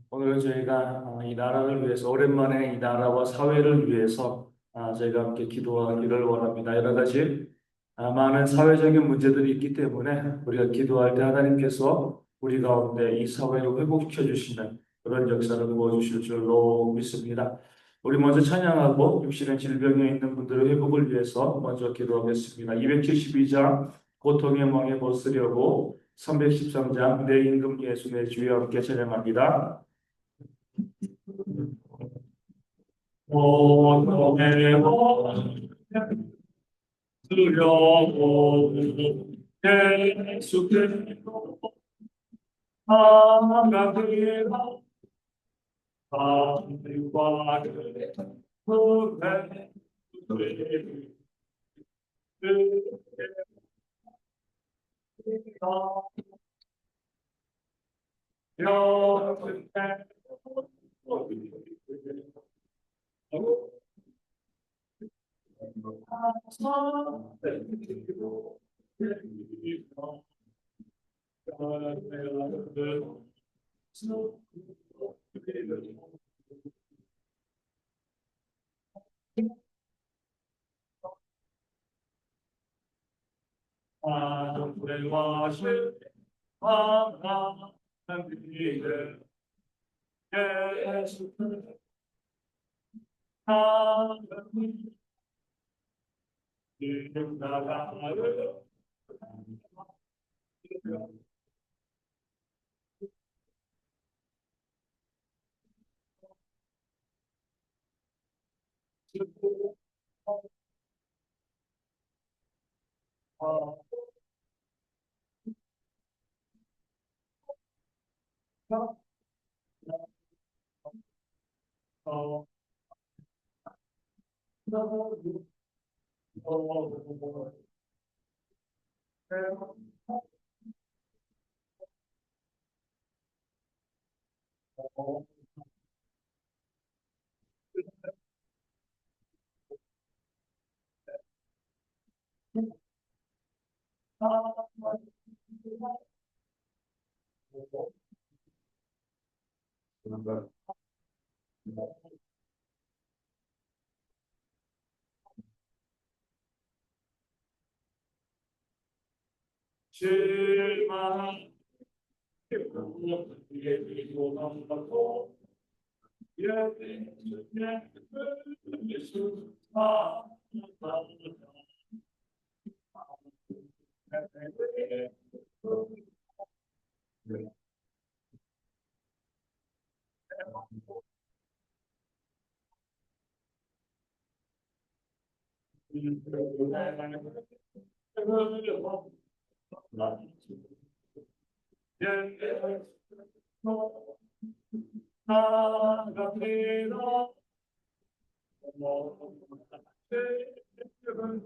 오늘 저희가 이 나라를 위해서 오랜만에 이 나라와 사회를 위해서 저희가 함께 기도하기를 원합니다. 여러 가지 많은 사회적인 문제들이 있기 때문에 우리가 기도할 때 하나님께서 우리 가운데 이 사회를 회복시켜 주시는 그런 역사를 부어주실 줄로 믿습니다. 우리 먼저 찬양하고 육신의 질병에 있는 분들의 회복을 위해서 먼저 기도하겠습니다. 272장 고통의 멍에 벗으려고 313장 내 임금 예수 내 주여 함께 찬양합니다. 오동의 두려워 예수께로 나아가리라 하늘과 그의 실망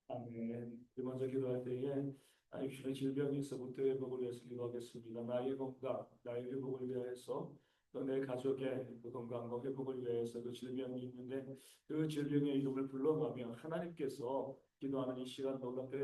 아멘. 먼저 기도할 때에 육신의 질병에서부터 회복을 위해서 기도하겠습니다. 나의 건강, 나의 회복을 위해서 또 내 가족의 그 건강과 회복을 위해서 그 질병이 있는데 그 질병의 이름을 불러가며 하나님께서 기도하는 이 시간 놀랍게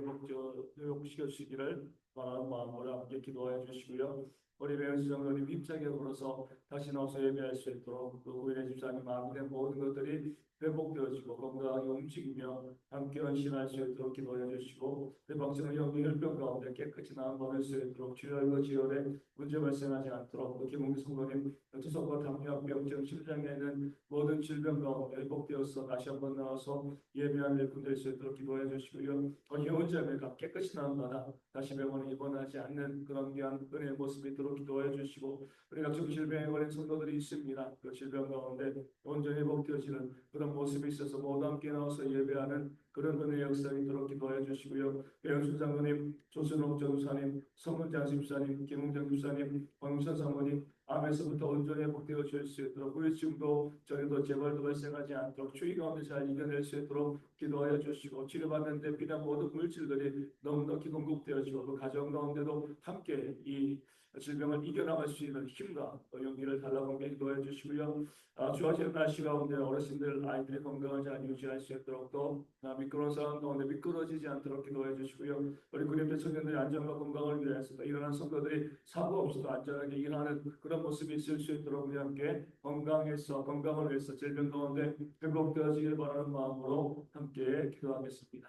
회복시켜 주시기를 바라는 마음으로 함께 기도하여 주시고요. 우리 배우시 장로님 힘차게 걸어서 다시 나와서 예배할 수 있도록 또 구인의 집사님 마음에 모든 것들이 회복되어지고 건강하게 움직이며 함께 헌신할 수 있도록 기도해 주시고 내 방송의 영리 혈병 가운데 깨끗이 나아버릴 수 있도록 주혈과 지혈에 문제 발생하지 않도록 또 김홍기 성도님 투석과 당뇨병증 심장에 있는 모든 질병 가운데 회복되어서 다시 한번 나와서 예배한 일꾼 될 수 있도록 기도해 주시고요. 예언자매가 깨끗이 나온다나 다시 병원에 입원하지 않는 그런 귀한 은혜의 모습이 있도록 기도해 주시고 우리 각종 질병에 걸린 성도들이 있습니다. 그 질병 가운데 온전히 회복되어지는 그런 모습이 있어서 모두 함께 나와서 예배하는 그런 은혜의 역사가 있도록 기도해 주시고요. 배영수 장로님, 조순옥 전사님, 성문장 집사님, 김웅장 집사님, 황선 사모님 암에서부터 온전히 회복되어 줄 수 있도록 후유증도 전에도 재발도 발생하지 않도록 추위 가운데 잘 이겨낼 수 있도록 기도하여 주시고 치료받는데 필요한 모든 물질들이 넉넉히 공급되어지고 그 가정 가운데도 함께 이 질병을 이겨나갈 수 있는 힘과 용기를 달라고 기도해 주시고요. 주어진 날씨 가운데 어르신들 아이들의 건강을 잘 유지할 수 있도록 또 미끄러운 상황 가운데 미끄러지지 않도록 기도해 주시고요. 우리 그림자 청년들의 안전과 건강을 위해서 일어난 성도들이 사고 없이도 안전하게 일하는 그런 모습이 있을 수 있도록 우리 함께 건강해서 건강을 위해서 질병 가운데 회복되어지길 바라는 마음으로 함께 기도하겠습니다.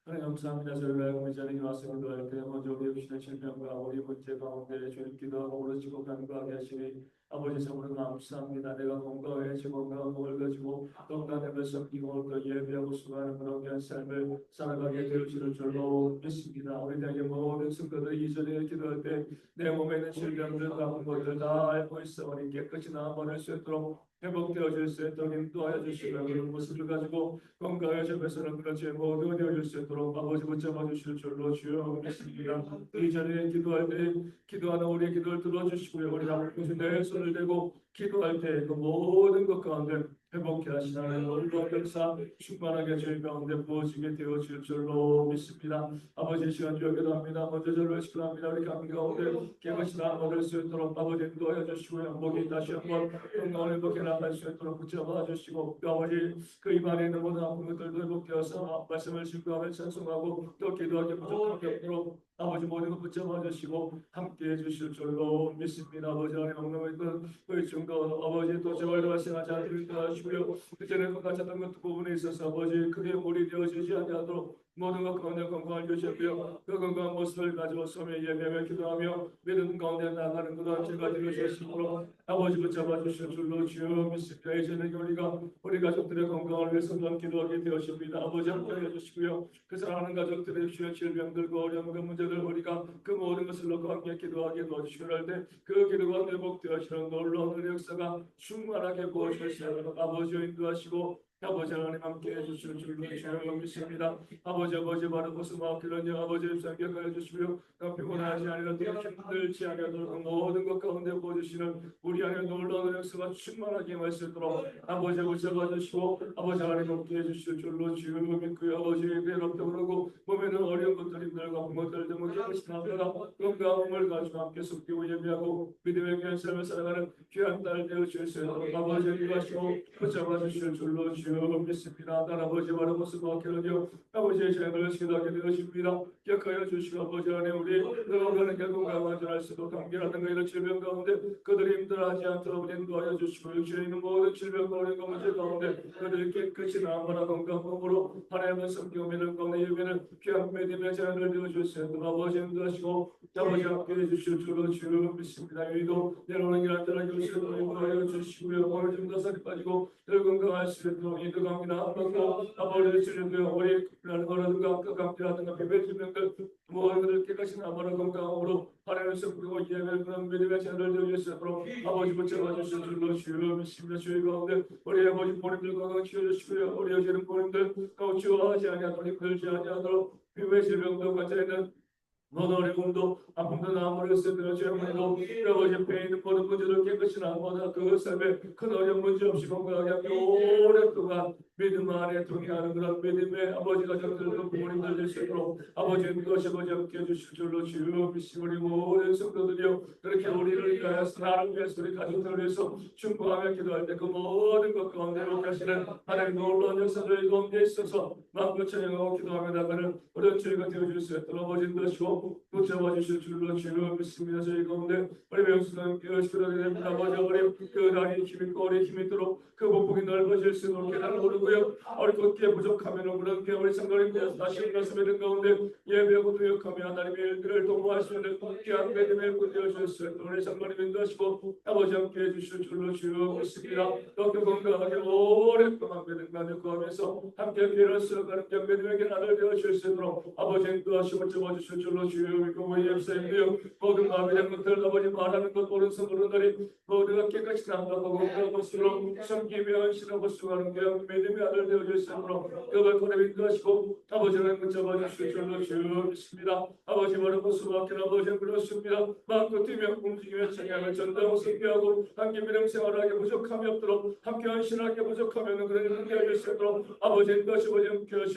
하나님 감사합니다. 저희가 알고 이 자리에 와서 기도할 때 먼저 우리 육신의 질병과 우리 문제 가운데 주님 기도하고 오르시고 간구하게 하시니 아버지 참으로 감사합니다. 내가 건강해지고 건강을 가지고 건강하면서 기도하고 예배하고 수고하는 그런 귀한 삶을 살아가게 되어지는 줄로 믿습니다. 우리 에게 모든 성도들이 이전에 기도할 때 내 몸에 있는 질병들과 아픈 것들 다 알고 있어 우리 깨끗이 나아버릴 수 있도록 회복되어질 수 있도록 인도하여 주시고 그런 모습을 가지고 건강해지면서는 그렇지 모두 되어질 수 있도록 아버지 붙잡아 주실 줄로 주여 믿습니다. 이 자리에 기도할 때 기도하는 우리의 기도를 들어주시고요. 우리가 내 손을 대고 기도할 때 그 모든 것 가운데 회복케 하시나는 놀라운 역사 충만하게 저희 가운데 부어지게 되어질 줄로 믿습니다. 아버지 시간 주기도 합니다. 먼저 저를 시원합니다. 우리 감기 가운데 깨끗이 나아갈 수 있도록 아버지 인도하여 주시고요. 목이 다시 한번 건강을 회복해 나갈 수 있도록 붙잡아 주시고 또 아버지 그 입안에 있는 모든 아픈 것들도 회복되어서 말씀을 신고하며 찬송하고 또 기도하기 부족하게 없도록 아버지 모든 것 붙잡아 주시고 함께해 주실 줄로 믿습니다. 아버지 안에 없는 그 증거 아버지 또 재발도 발생하지 않도록 하시고요. 그전에 같았던 것 부분에 있어서 아버지 크게 물이 되어지지 아니하도록 모든 것 가운데 건강을 주셨고요. 그 건강한 모습을 가지고 섬에 예배하며 기도하며 믿음 가운데 나가는 그런 제가 되어주시므로 아버지 붙잡아 주실 줄로 주여 믿습니다. 이제는 우리 가족들의 건강을 위해서 또한 기도하게 되었습니다. 아버지 함께해 주시고요. 그 사랑하는 가족들의 주요 질병들과 어려운 그 문제들 우리가 그 모든 것을 놓고 함께 기도하게 도와주시고 할 때 그 기도가 회복되어지는 놀라운 역사가 충만하게 부어주셔서 아버지와 인도하시고 아버지 하나님 함께 해주실 줄로 주여 믿습니다. 아버지 바로 것을 맡기는 아버지 입상 격하여 주시고요. 피곤하지 아니하도록 힘들지 아니하도록 모든 것 가운데 보여주시는 우리 안에 놀라운 역사가 충만하게 말씀도록 아버지 붙잡아주시고 아버지 하나님 함께 해주실 줄로 주여 믿고요. 아버지 괴롭다 그러고 몸에는 어려운 것들 힘들고 아픈 것들 때문에 깨끗이 나더라 건강함을 가지고 함께 숨기고 예배하고 믿음의 귀한 삶을 살아가는 귀한 딸 되어 주시옵소서. 아버지 인도하시고 붙잡아주실 줄로 주여 믿습니다. 난 아버지 바로 모습 맡겨놓으며 아버지의 죄를 시도하게 되어집니다. 기억하여 주시고 아버지 안에 우리 들어가는 결국과 완전할 수도 감기라든가 이런 질병 가운데 그들이 힘들어하지 않도록 인도하여 주시고 육신에 있는 모든 질병과 어려움과 문제 가운데 그들이 깨끗이 나아가라 건강함으로 하나님의 성경 믿음 가운데 예배는 귀한 믿음의 자녀를 되어주시옵소서. 아버지 인도하시고 아버지 함께 해주실 줄로 주여 믿습니다. 여기도 내려오는 길 안전하게 오시도록 인도하여 주시고요. 오늘 좀 더 살이 빠지고 늘 건강할 수 있도록 인도감이나 한번도 아버지의 질병 우리 거라든가 감기라든가 비배 질병들 모든 깨끗이 나아가라 건강함으로 하나님의 성부고 예배를 그런 믿음의 자녀를 되어주시도록 아버지 붙잡아 주실 줄로 주여 믿습니다. 주의 가운데 우리 아버지 본인들 건강 지어주시고요. 우리 여지는 본인들 주어하지 아니하도록 힘들지 아니하도록 비배 질병도 같이 있는 모든 어려움도 아픔도 나무를 쓰며 죄문도 아버지 배에 있는 모든 문제를 깨끗이 나무다 그 삶에 큰 어려운 문제 없이 건강하게 오랫동안 믿음 안에 동의하는 그런 믿음의 아버지 가정들도 부모님들 되시도록 아버지 그것이 아버지 함께 해주실 줄로 주여 믿으시고 우리 모든 성도들이여 그렇게 우리를 위하여서 나를 위해서 우리 가족들을 위해서 충고하며 기도할 때 그 모든 것 가운데 하시는 하나님 놀라운 역사를 가운데 있어서 마음껏 찬양하고 기도하며 나가는 어려운 저희가 되어줄 수 있도록 아버지 인도하시고 붙잡아 주실 줄로 주여 믿습니다. 저희 가운데 우리 명수는 깨어시게 됩니다. 아버지 우리 그 다리 힘이 있고 우리 힘이 있도록 그 복복이 넓어질 수 있도록 계단을 오르고요. 우리 곧게 부족하면 그런 게 우리 성도님 되어서 다시 말씀하는 가운데 예배하고 도역하며 하나님의 일들을 도모할 수 있는 귀한 믿음의 꾼 되어주셨어요. 우리 성도님 인도하시고 아버지 함께 해주실 줄로 주여 믿습니다. 또 건강하게 오랫동안 믿음과 느껴하면서 함께 길을 쓰어가는 믿음에게 나를 되어주실 수 있도록 아버지 인도하시고 잡아주실 줄로 주여 믿고 우리 예수님이여 모든 마음에 된 것들 아버지 말하는 것 모든 성도들이 모두가 깨끗이 나가고 건강한 것으로 섬기며 헌신하고 수고하는 게 믿음의 아들 되어주시므로 그걸 권해 인도하시고 아버지는 붙잡아주실 줄로 주여 믿습니다. 아버지 바로 모습 맡긴 아버지 그렇습니다. 마음껏 뛰며 움직이며 찬양을 전도하고 섬기하고 함께 믿음 생활하게 부족함이 없도록 함께 헌신하게 부족하면 그런 일을 하실 수 있도록 아버지 인도하시고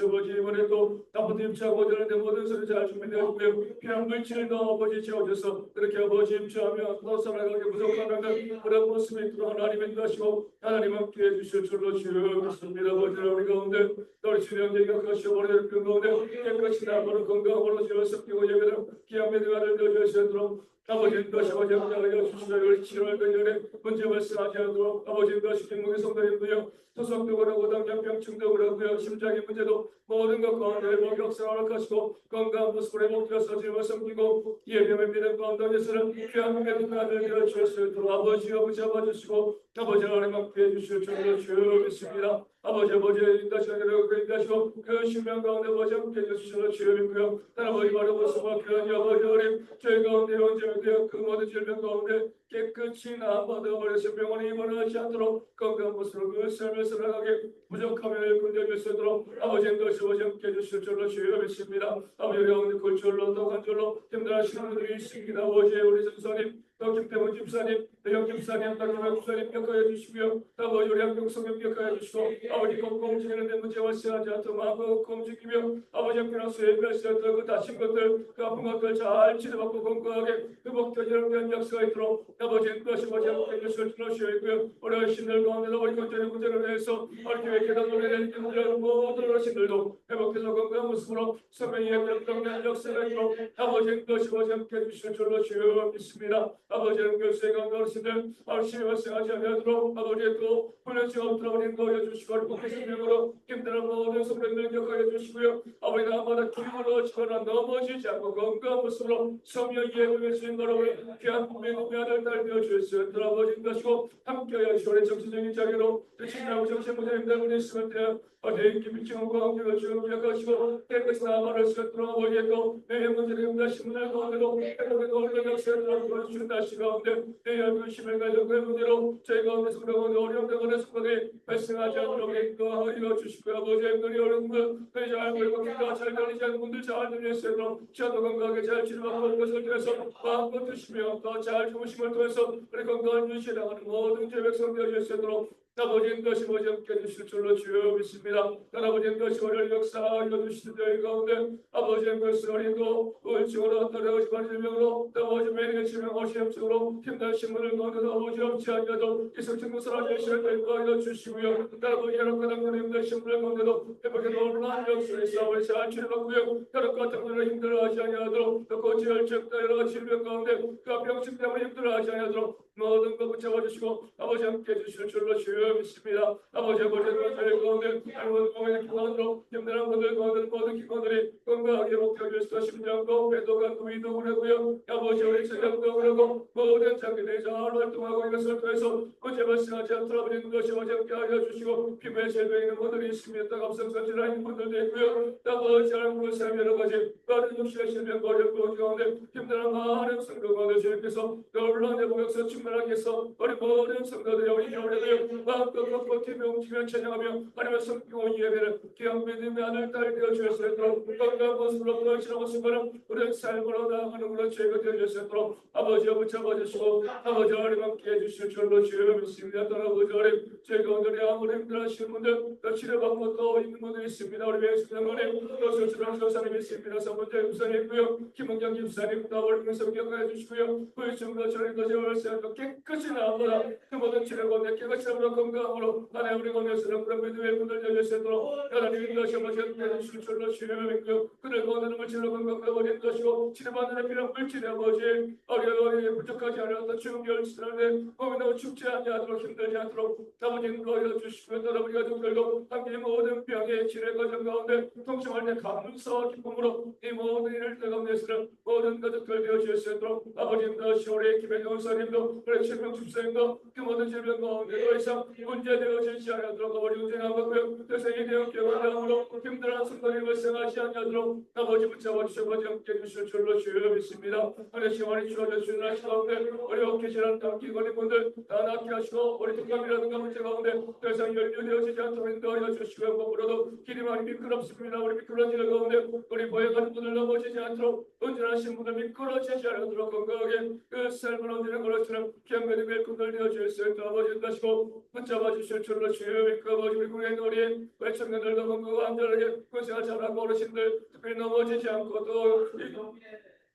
아버지 이번에도 아버지 임차하고 저런데 모든 소리 잘 준비되었고요. 귀한 물질도 아버지 채워줘서 그렇게 아버지 임차하며 더 살아가게 부족하면 그런 모습이 있도록 하나님 인도하시고 하나님 함께 해주실 줄로 주여 믿습니다. 아버지 우리 가운데 우리 주님 얘기가 그것이 오래될 그 가운데 깨끗이 나무로 건강으로 지어 섞이고 예배를 귀한 믿음을 되어주시도록 아버지 인도하시고 아버지 하여 주시며 우리 7월 근년에 문제 발생하지 않도록 아버지 인도하시고 행복의 성도님도요 소속도 그러고 당뇨병증도 그러고요 심장의 문제도 모든 것 가운데 회복 역사를 허락하시고 건강한 모습으로 회복되어서 주님을 섬기고 예배를 믿는 가운데에서는 귀한 믿음의 아들 되어 주실 수 있도록 아버지여 붙잡아주시고 아버지 하나님 함께 해주실 줄로 주여 믿습니다. 아버지 인도하시고 그 신명 가운데 아버지 함께 해주시는 주여 믿고요. 아버지 바로 모습과 귀한 아버지 어린 저희 가운데 원죄되어 그 모든 질병 가운데 깨끗이 나아받아버려서 병원에 입원하지 않도록 건강한 모습으로 그 삶을 살아가게 부족하며 일꾼되어 수 있도록 아버지 인도하시고 함께 해주실 줄로 주여 믿습니다. 아버지 가운데 골절로 또 관절로 힘들어하시는 분들이 있습니다. 아버지 우리 전사님 또 김태훈 집사님, 영 집사님, 박경환 집사님 격하여 주시고요. 아버지 우리 한병성님 격하여 주시고 아버지 걷고 움직이는 데 문제와 시하지 않도록 마음을 걷고 움직이며 아버지 함께나서 예배할 수 있도록 그 다친 것들, 그 아픈 것들 잘 치료받고 건강하게 회복되지는 그런 역사가 있도록 아버지 인도하시고 함께 해주실 줄로 주여있고요. 우리 어르신들 가운데서 우리 건전의 문제를 위해서 우리 교회 계단 노래되는 분들 모든 어르신들도 회복해서 건강한 모습으로 성령의 예배를 경배하는 역사가 있도록 아버지 인도하시고 함께 해주실 줄로 주여 믿습니다. 아버지는 교수의 강도 어르신들 열심히 발생하지 않도록 아버지의 또 훈련시가 없도록 인도하여 주시고 우리 생명으로 힘든 모든 성도님들 격하여 주시고요. 아버지 나마다 기름을 얻거나 넘어지지 않고 건강한 모습으로 성령 예배를 주신 거로 귀한 믿음의 아들 딸 되어 주셨으니 아버지 인도하시고 함께하여 주시고 우리 정신적인 자리로 친구하고 정신부장님들 우리 있음을 때에 어제인 김일증과 함께하여 주시고 기억하시고 깨끗이 나아갈 수 있도록 아버지의 또 내 문제를 힘든 신문을 가운데도 행복의 놀라운 역사를 보여주신다. 날씨 가운데 내 열심을 가지고 그 문제로 저희 가운데 성도가운데 어려움 때문에 속박에 발생하지 않도록 인도하여 주시고요. 아버지 하나님 어려운 분 그의 잘 보이고 기도가 잘 걸리지 않는 분들 잘 들려주세요. 시간도 건강하게 잘 치료받고 것을 통해서 마음껏 드시며 더 잘 주무심을 통해서 우리 건강한 유지당하는 모든 죄 백성 되어질 수 있도록 아버지인 것이 아버지 함께 해주실 줄로 주여 믿습니다. 아버지인 것이 오늘 역사하여 주시는 저희 가운데 아버지인 것을 우리도 우울증으로 떨어지지 말는 질병으로 아버지 매력의 질병 어시험증으로 힘든 신문을 가운데서 아버지 없지 아니하도 이성증도 사라질 시간을 더하여 주시고요. 아버지 여러 가닥 힘든 신문을 가운데도 회복에 놀라운 역사에 싸움을 잘 치료받고요. 여러 가닥 힘들어하지 아니하도록 또 고지혈증 여러 가지 질병 가운데 그 병증 때문에 힘들어하지 아니하도록 모든 것 붙잡아주시고 아버지 함께 해주실 줄로 주여 믿습니다. 아버지 저희 가운데 할머니 몸의 기관으로 힘든 분들 가운데 모든 기관들이 건강하게 목표를 수 심장도 배도가 위도 그러고요. 아버지 우리 세상도 그러고 모든 장기들이 잘 활동하고 이것을 통해서 문제 발생하지 않도록 아버지 것이 아버지 함께 하여 주시고 피부에 질병 있는 분들이 있습니다. 갑상선 질환 있는 분들도 있고요. 아버지 하나님 삶 여러 가지 많은 육신의 질병 어렵고 가운데 힘든 많은 성도 가운데 주님께서 놀라운 내복역사 충만하게 해서 우리 모든 성도들이 우리 교회들이 마음껏 버티며 움직이며 찬양하며 하나님의 성경 예배를 귀한 믿음의 아들 딸 되어 주셨도록 건강한 모습으로 거하시는 모습으로 우리의 삶으로 나아가는 그런 죄가 되어 주셨도록 아버지와 붙잡아주시고 아버지 하나님 함께 해주실 줄로 주여 믿습니다. 또 아버지 하나님 저희가 오늘의 아무리 힘들어하시는 분들 또 치료받고 또 있는 분들 있습니다. 우리 명수장관님 또 소주랑 교사님 있습니다. 서문재 목사님 있고요. 김원경 집사님 또 우리 성경해 주시고요. 부의중도 저희도 제월세도 깨끗이 나아보라 그 모든 치료가 깨끗이 나아보라 건강으로 하나님 우리 건너서는 그런 믿음의 분들 열려있도록 하나님 인도하시 아버지 해주실 줄로 주여 믿고요. 그들 건너는 물질로 건강하고 인도하시고 치료받는 필요한 물질의 아버지 어려움이 부족하지 않았던 중결 지나는데 몸이 너무 춥지 아니하도록 힘들지 않도록 아버지 인도하여 주시고요. 또 아버지 가족들도 함께 모든 병의 치료 과정 가운데 통증할 때 감사와 기쁨으로 이 모든 일을 가운데서는 모든 가족들 되어 주실 수 있도록 아버지 인도하시 우리 김혜경 선생님도 우리 최명 집사님도 그 모든 질병 가운데 더 이상 문제되어지지 않도록 아버지 운전하고요. 세상에 대한 교회당으로 힘들어하는 순간이 발생하지 않도록 아버지 붙잡아주셔 아버지 함께 해주실 줄로 주여 믿습니다. 하나님 시간이 주어져 주신 날 가운데 어렵게 지난 감기 걸린 분들 다 낫게 하시고 우리 독감이라든가 문제 가운데 더 이상 연루되어지지 않도록 인도하여 주시고요. 무엇보다도 길이 많이 미끄럽습니다. 우리 미끄러지는 가운데 우리 보행하는 분들 넘어지지 않도록 운전하시는 분들 미끄러지지 않도록 건강하게 그 삶을 언제나 걸어주는 기한매듭 일꾼들 되어주실 수 있도록 아버지 인도하시고 붙잡아 주실 줄로 주여 믿고 아버지 우리 국내 우리 외청년들도 건강하고 안전하게 군생활 잘하고 어르신들 특별히 넘어지지 않고 또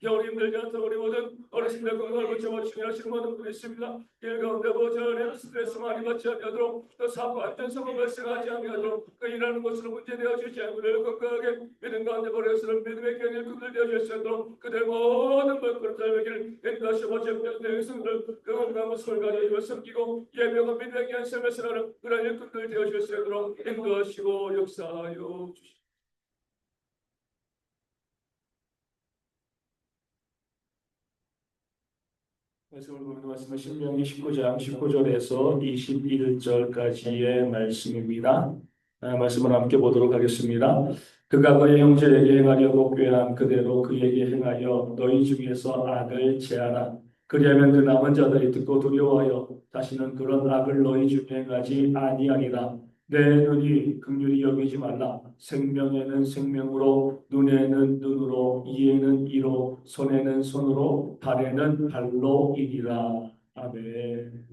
겨울이 힘들지 않도록 우리 모든 어르신들 건강을 붙잡아주시며 하시는 모든 분이 있습니다. 일 가운데 보전에 스트레스 많이 받지 않도록 또 사고 안전사고 발생하지 않도록 그 일하는 곳으로 문제되어지지 않고 건강하게 믿음 가운데 버려서는 믿음의 견일 그들 되어질 수 있도록 그들 모든 벌크를 달리기를 인도하시 아버지 내 의성들 그 건강한 모습을 가지고 섬기고 예배가 믿음의 귀한 삶을 살아가는 그런 일꾼들 되어질 수 있도록 인도하시고 역사하여 주시옵소서. 말씀을 보면 말씀은 신명기 19장 19절에서 21절까지의 말씀입니다. 말씀을 함께 보도록 하겠습니다. 그가 그의 형제에게 행하려고 꾀한 그대로 그에게 행하여 너희 중에서 악을 제하라. 그리하면 그 남은 자들이 듣고 두려워하여 다시는 그런 악을 너희 중에 행하지 아니하리라. 내 눈이 긍휼히 여기지 말라. 생명에는 생명으로, 눈에는 눈으로, 이에는 이로, 손에는 손으로, 발에는 발로 이리라. 아멘.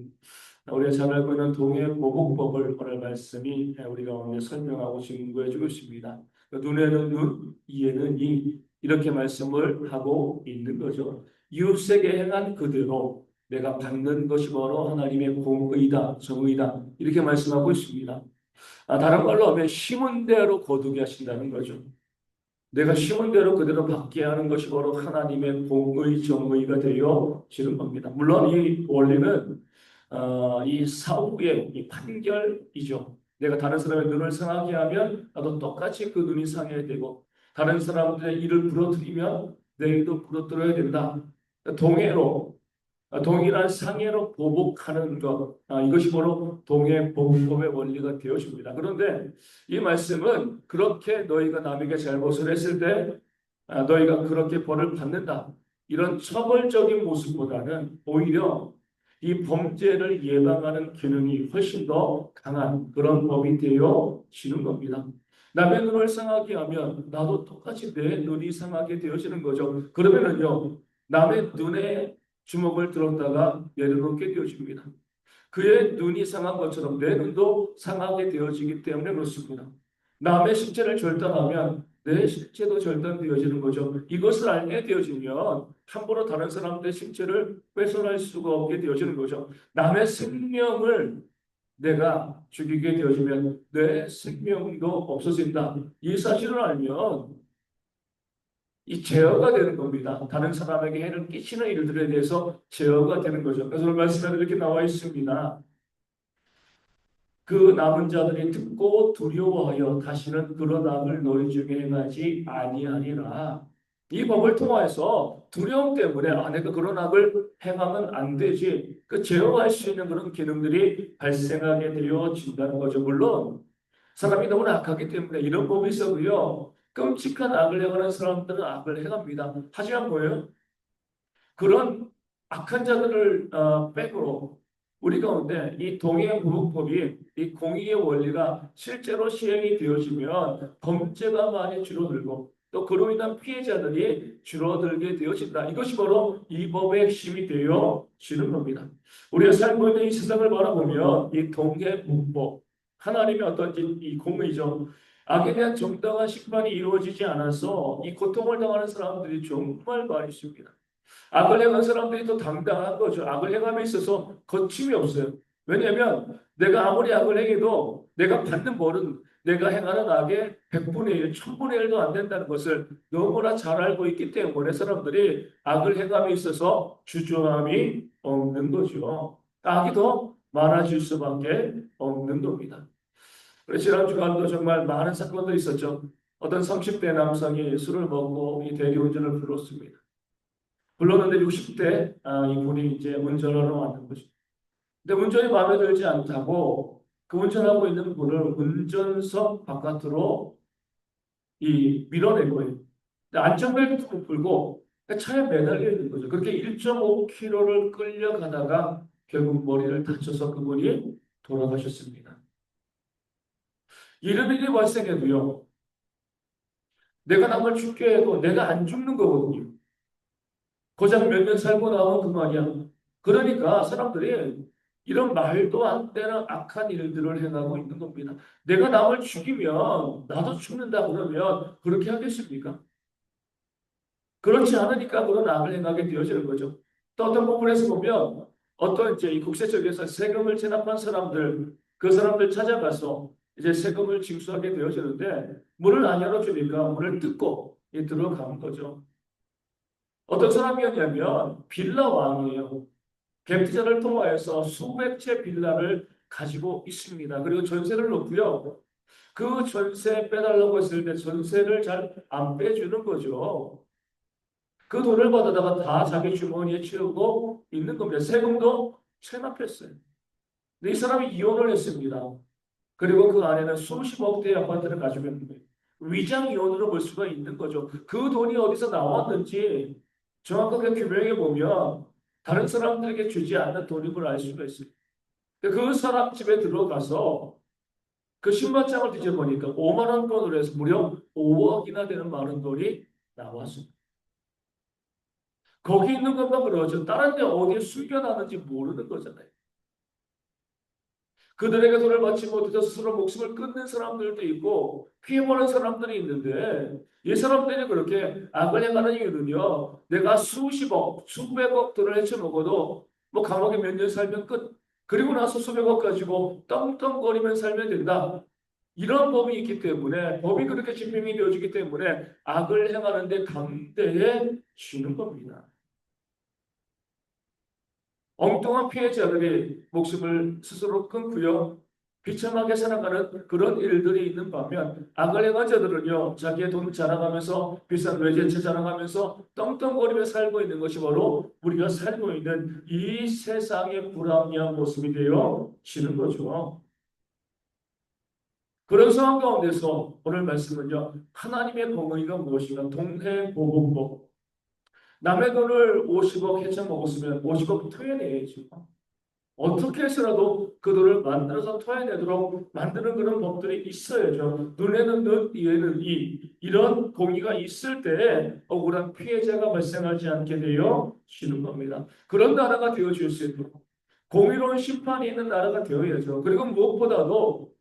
우리가 잘 알고 있는 동해 보복법을 오늘 말씀이 우리 가운데 설명하고 증거해 주고 있습니다. 눈에는 눈, 이에는 이 이렇게 말씀을 하고 있는 거죠. 이웃에게 행한 그대로 내가 받는 것이 바로 하나님의 공의다, 정의다 이렇게 말씀하고 있습니다. 다른 말로 하면 심은 대로 거두게 하신다는 거죠. 내가 심은 대로 그대로 받게 하는 것이 바로 하나님의 공의, 정의가 되어지는 겁니다. 물론 이 원리는 이 사후의 이 판결이죠. 내가 다른 사람의 눈을 상하게 하면 나도 똑같이 그 눈이 상해야 되고 다른 사람들의 일을 부러뜨리면 내 일도 부러뜨려야 된다. 동해로 동일한 상해로 보복하는 것 이것이 바로 동해보복법의 원리가 되어집니다. 그런데 이 말씀은 그렇게 너희가 남에게 잘못을 했을 때 너희가 그렇게 벌을 받는다. 이런 처벌적인 모습보다는 오히려 이 범죄를 예방하는 기능이 훨씬 더 강한 그런 법이 되어지는 겁니다. 남의 눈을 상하게 하면 나도 똑같이 내 눈이 상하게 되어지는 거죠. 그러면은요, 남의 눈에 주먹을 들었다가 내려놓게 되어집니다. 그의 눈이 상한 것처럼 내 눈도 상하게 되어지기 때문에 그렇습니다. 남의 신체를 절단하면 내 신체도 절단되어지는 거죠. 이것을 알게 되어지면 함부로 다른 사람들의 신체를 훼손할 수가 없게 되어지는 거죠. 남의 생명을 내가 죽이게 되어지면 내 생명도 없어진다. 이 사실을 알면 이 제어가 되는 겁니다. 다른 사람에게 해를 끼치는 일들에 대해서 제어가 되는 거죠. 그래서 오늘 말씀에 이렇게 나와 있습니다. 그 남은 자들이 듣고 두려워하여 다시는 그런 악을 너희 중에 행하지 아니하리라. 이 법을 통하여서 두려움 때문에 내가 그런 악을 행하면 안 되지. 그 제어할 수 있는 그런 기능들이 발생하게 되어진다는 거죠. 물론 사람이 너무나 악하기 때문에 이런 법이 있어도요. 끔찍한 악을 행하는 사람들은 악을 행합니다. 하지만 뭐예요? 그런 악한 자들을 빼고 우리 가운데 이 동해무역법이 이 공의의 원리가 실제로 시행이 되어지면 범죄가 많이 줄어들고 또 그로 인한 피해자들이 줄어들게 되어진다. 이것이 바로 이 법의 핵심이 되어지는 겁니다. 우리가 살고 있는 이 세상을 바라보면 이 동해무법 하나님의 어떤 이 공의죠. 악에 대한 정당한 심판이 이루어지지 않아서 이 고통을 당하는 사람들이 정말 많이 있습니다. 악을 행한 사람들이 더 당당한 거죠. 악을 행함에 있어서 거침이 없어요. 왜냐하면 내가 아무리 악을 행해도 내가 받는 벌은 내가 행하는 악의 100분의 1, 1000분의 1도 안 된다는 것을 너무나 잘 알고 있기 때문에 사람들이 악을 행함에 있어서 주저함이 없는 거죠. 악이 더 많아질 수밖에 없는 겁니다. 그래서 지난 주간도 정말 많은 사건들이 있었죠. 어떤 30대 남성이 술을 먹고 이 대리운전을 불렀습니다. 불렀는데 60대 이분이 이제 운전하러 왔는 거죠. 근데 운전이 마음에 들지 않다고 그 운전하고 있는 분을 운전석 바깥으로 밀어낸 거예요. 근데 안전벨트도 못 풀고 차에 매달려 있는 거죠. 그렇게 1.5km를 끌려가다가 결국 머리를 다쳐서 그분이 돌아가셨습니다. 이런 일이 발생해도요. 내가 남을 죽게 해도 내가 안 죽는 거거든요. 고작 몇 년 살고 나면 그만이야. 그러니까 사람들이 이런 말도 안 되는 악한 일들을 행하고 있는 겁니다. 내가 남을 죽이면 나도 죽는다 그러면 그렇게 하겠습니까? 그렇지 않으니까 그런 악을 행하게 되어지는 거죠. 또 어떤 부분에서 보면 어떤 이제 이 국세청에서 세금을 체납한 사람들 그 사람들 찾아가서 이제 세금을 징수하게 되어지는데 문을 안 열어주니까 문을 뜯고 들어가는 거죠. 어떤 사람이었냐면 빌라 왕이에요. 갭투자를 통하여서 수백 채 빌라를 가지고 있습니다. 그리고 전세를 놓고요. 그 전세 빼달라고 했을 때 전세를 잘 안 빼주는 거죠. 그 돈을 받아다가 다 자기 주머니에 채우고 있는 겁니다. 세금도 체납했어요. 근데 이 사람이 이혼을 했습니다. 그리고 그 안에는 수십억 대의 아파트를 가지고 있는데 위장 이혼으로 볼 수가 있는 거죠. 그 돈이 어디서 나왔는지 정확하게 규명해 보면 다른 사람들에게 주지 않는 돈임을 알 수가 있어요. 그 사람 집에 들어가서 그 신발장을 뒤져보니까 5만 원권으로 해서 무려 5억이나 되는 많은 돈이 나왔습니다. 거기 있는 것만 그러죠. 다른 데 어디에 숨겨놨는지 모르는 거잖아요. 그들에게 돈을 받지 못해서 스스로 목숨을 끊는 사람들도 있고 피해보는 사람들이 있는데 이 사람들이 그렇게 악을 행하는 이유는요. 내가 수십억, 수백억 돈을 헤쳐먹어도 뭐 감옥에 몇 년 살면 끝. 그리고 나서 수백억 가지고 떵떵거리면 살면 된다. 이런 법이 있기 때문에 법이 그렇게 집행이 되어지기 때문에 악을 행하는데 강대해지는 겁니다. 엉뚱한 피해자들이 목숨을 스스로 끊고요. 비참하게 살아가는 그런 일들이 있는 반면 악을 행한 자들은요. 자기의 돈을 자랑하면서 비싼 외제차 자랑하면서 떵떵거리며 살고 있는 것이 바로 우리가 살고 있는 이 세상의 불합리한 모습이 되어지는 거죠. 그런 상황 가운데서 오늘 말씀은요. 하나님의 공의가 무엇인가 동해보복법 남의 돈을 50억 해쳐 먹었으면 50억 토해내야죠. 어떻게 해서라도 그 돈을 만들어서 토해내도록 만드는 그런 법들이 있어야죠. 눈에는 눈, 이에는 이. 이런 공의가 있을 때 억울한 피해자가 발생하지 않게 되어지는 겁니다. 그런 나라가 되어질 수 있도록 공의로운 심판이 있는 나라가 되어야죠. 그리고 무엇보다도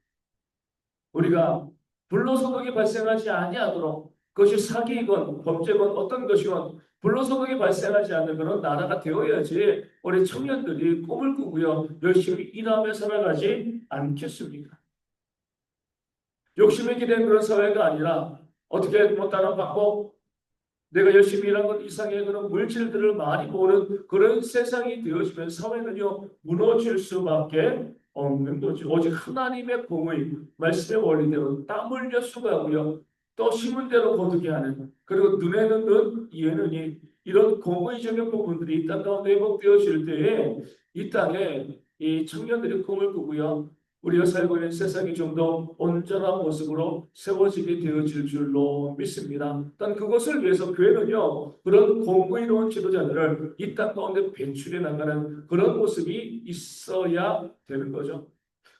우리가 불로소득이 발생하지 아니하도록 그것이 사기이건 범죄건 어떤 것이건 불로소득이 발생하지 않는 그런 나라가 되어야지 우리 청년들이 꿈을 꾸고요 열심히 일하며 살아가지 않겠습니까? 욕심에 기댄 그런 사회가 아니라 어떻게 뭐 다른 받고 내가 열심히 일한 것 이상의 그런 물질들을 많이 모으는 그런 세상이 되어지면 사회는요, 무너질 수밖에 없는 거죠. 오직 하나님의 공의, 말씀의 원리대로 땀 흘려 수고하고요. 또 심은 대로 거두게 하는, 그리고 눈에는 눈, 이에는 이, 이런 공의적인 부분들이 이 땅 가운데 회복되어질 때에 이 땅에 이 청년들이 꿈을 꾸고요. 우리가 살고 있는 세상이 좀 더 온전한 모습으로 세워지게 되어질 줄로 믿습니다. 단 그것을 위해서 교회는요, 그런 공의로운 지도자들을 이 땅 가운데 배출해 나가는 그런 모습이 있어야 되는 거죠.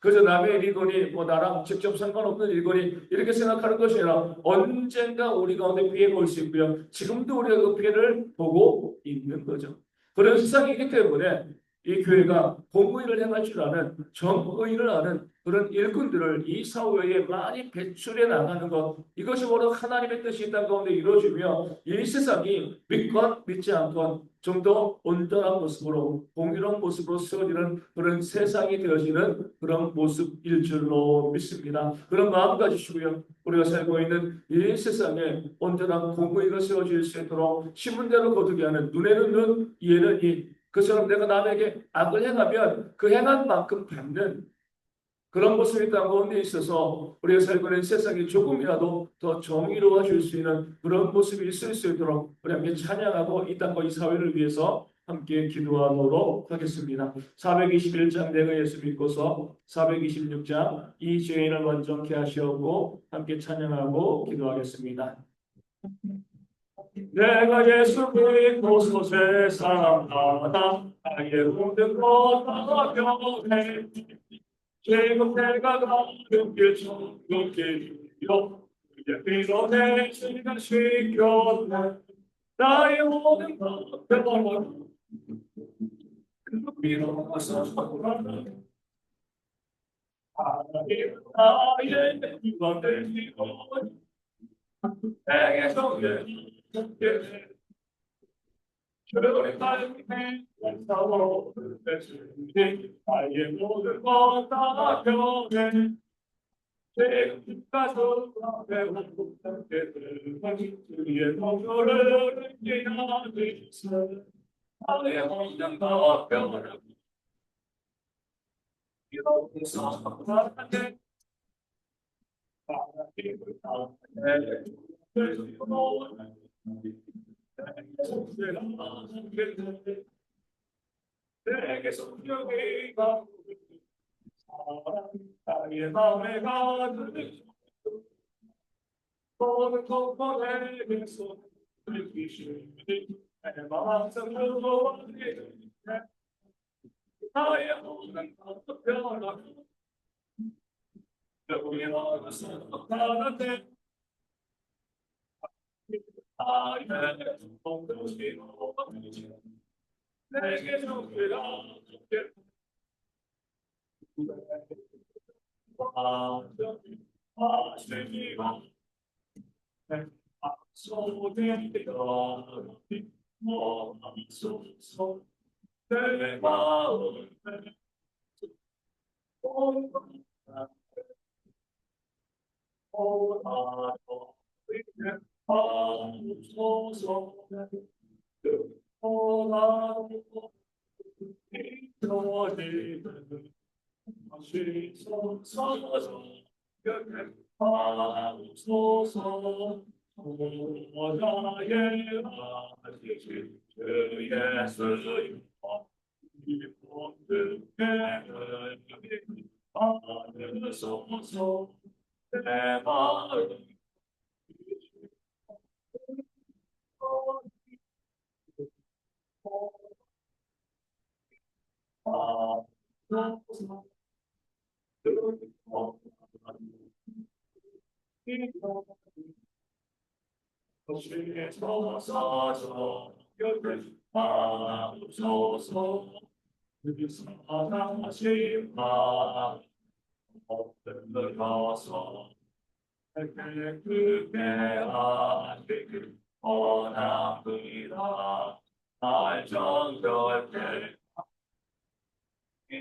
그래서 남의 일이거니 뭐 나랑 직접 상관없는 일이거니 이렇게 생각하는 것이 아니라 언젠가 우리 가운데 피해가 올 수 있고요. 지금도 우리가 그 피해를 보고 있는 거죠. 그런 세상이기 때문에 이 교회가 공의를 행할 줄 아는 정의를 아는 그런 일꾼들을 이 사회에 많이 배출해 나가는 것 이것이 바로 하나님의 뜻이 이 땅 가운데 이루어지며 이 세상이 믿건 믿지 않건 좀 더 온전한 모습으로 공의로운 모습으로 세워지는 그런 세상이 되어지는 그런 모습일 줄로 믿습니다. 그런 마음 가지시고요. 우리가 살고 있는 이 세상에 온전한 공의가 세워질 수 있도록 심은 대로 거두게 하는 눈에는 눈, 이에는 이. 그처럼 내가 남에게 악을 행하면 그 행한 만큼 받는 그런 모습이 땅 가운데 있어서 우리가 살고 있는 세상이 조금이라도 더 정의로워질 수 있는 그런 모습이 있을 수 있도록 우리 함께 찬양하고 이 땅과 이 사회를 위해서 함께 기도하도록 하겠습니다. 421장 내가 예수 믿고서 426장 이 죄인을 완전케 하시고 함께 찬양하고 기도하겠습니다. 내가 예수 믿고서 세상마다 나의 모든 것 다 변해 지금 내가 가는 길 천국길이요 이제 비로 내 시간 시켰네 나의 모든 것 변해 그 비로 와서 하나님 나의 구원 되시고 내게 정죄 주의 삶의 원사로 되시니 나의 모든 것다 변해 지금까지 배운 주의 동료를 인하여서 나의 모든 것 변해 이로써 하나님 하나님을 따르네 내게 성령이 가고 사랑 나의 마음에 가득 모든 것과 내게서 느끼시니 내 마음속 누구와니 나의 모든 것도 변하고 여기 와서 나한테 나의 동료시로 내게 정죄라 아시기가 소되리라 모아소서 내 마음에 오나도 하소서 오나도 이토리는 하시소서 하소서 오나의 아시지 주 예수님 이 모든 죄를 받으소서 내 마음 그게 아직 원합니다. 알정결계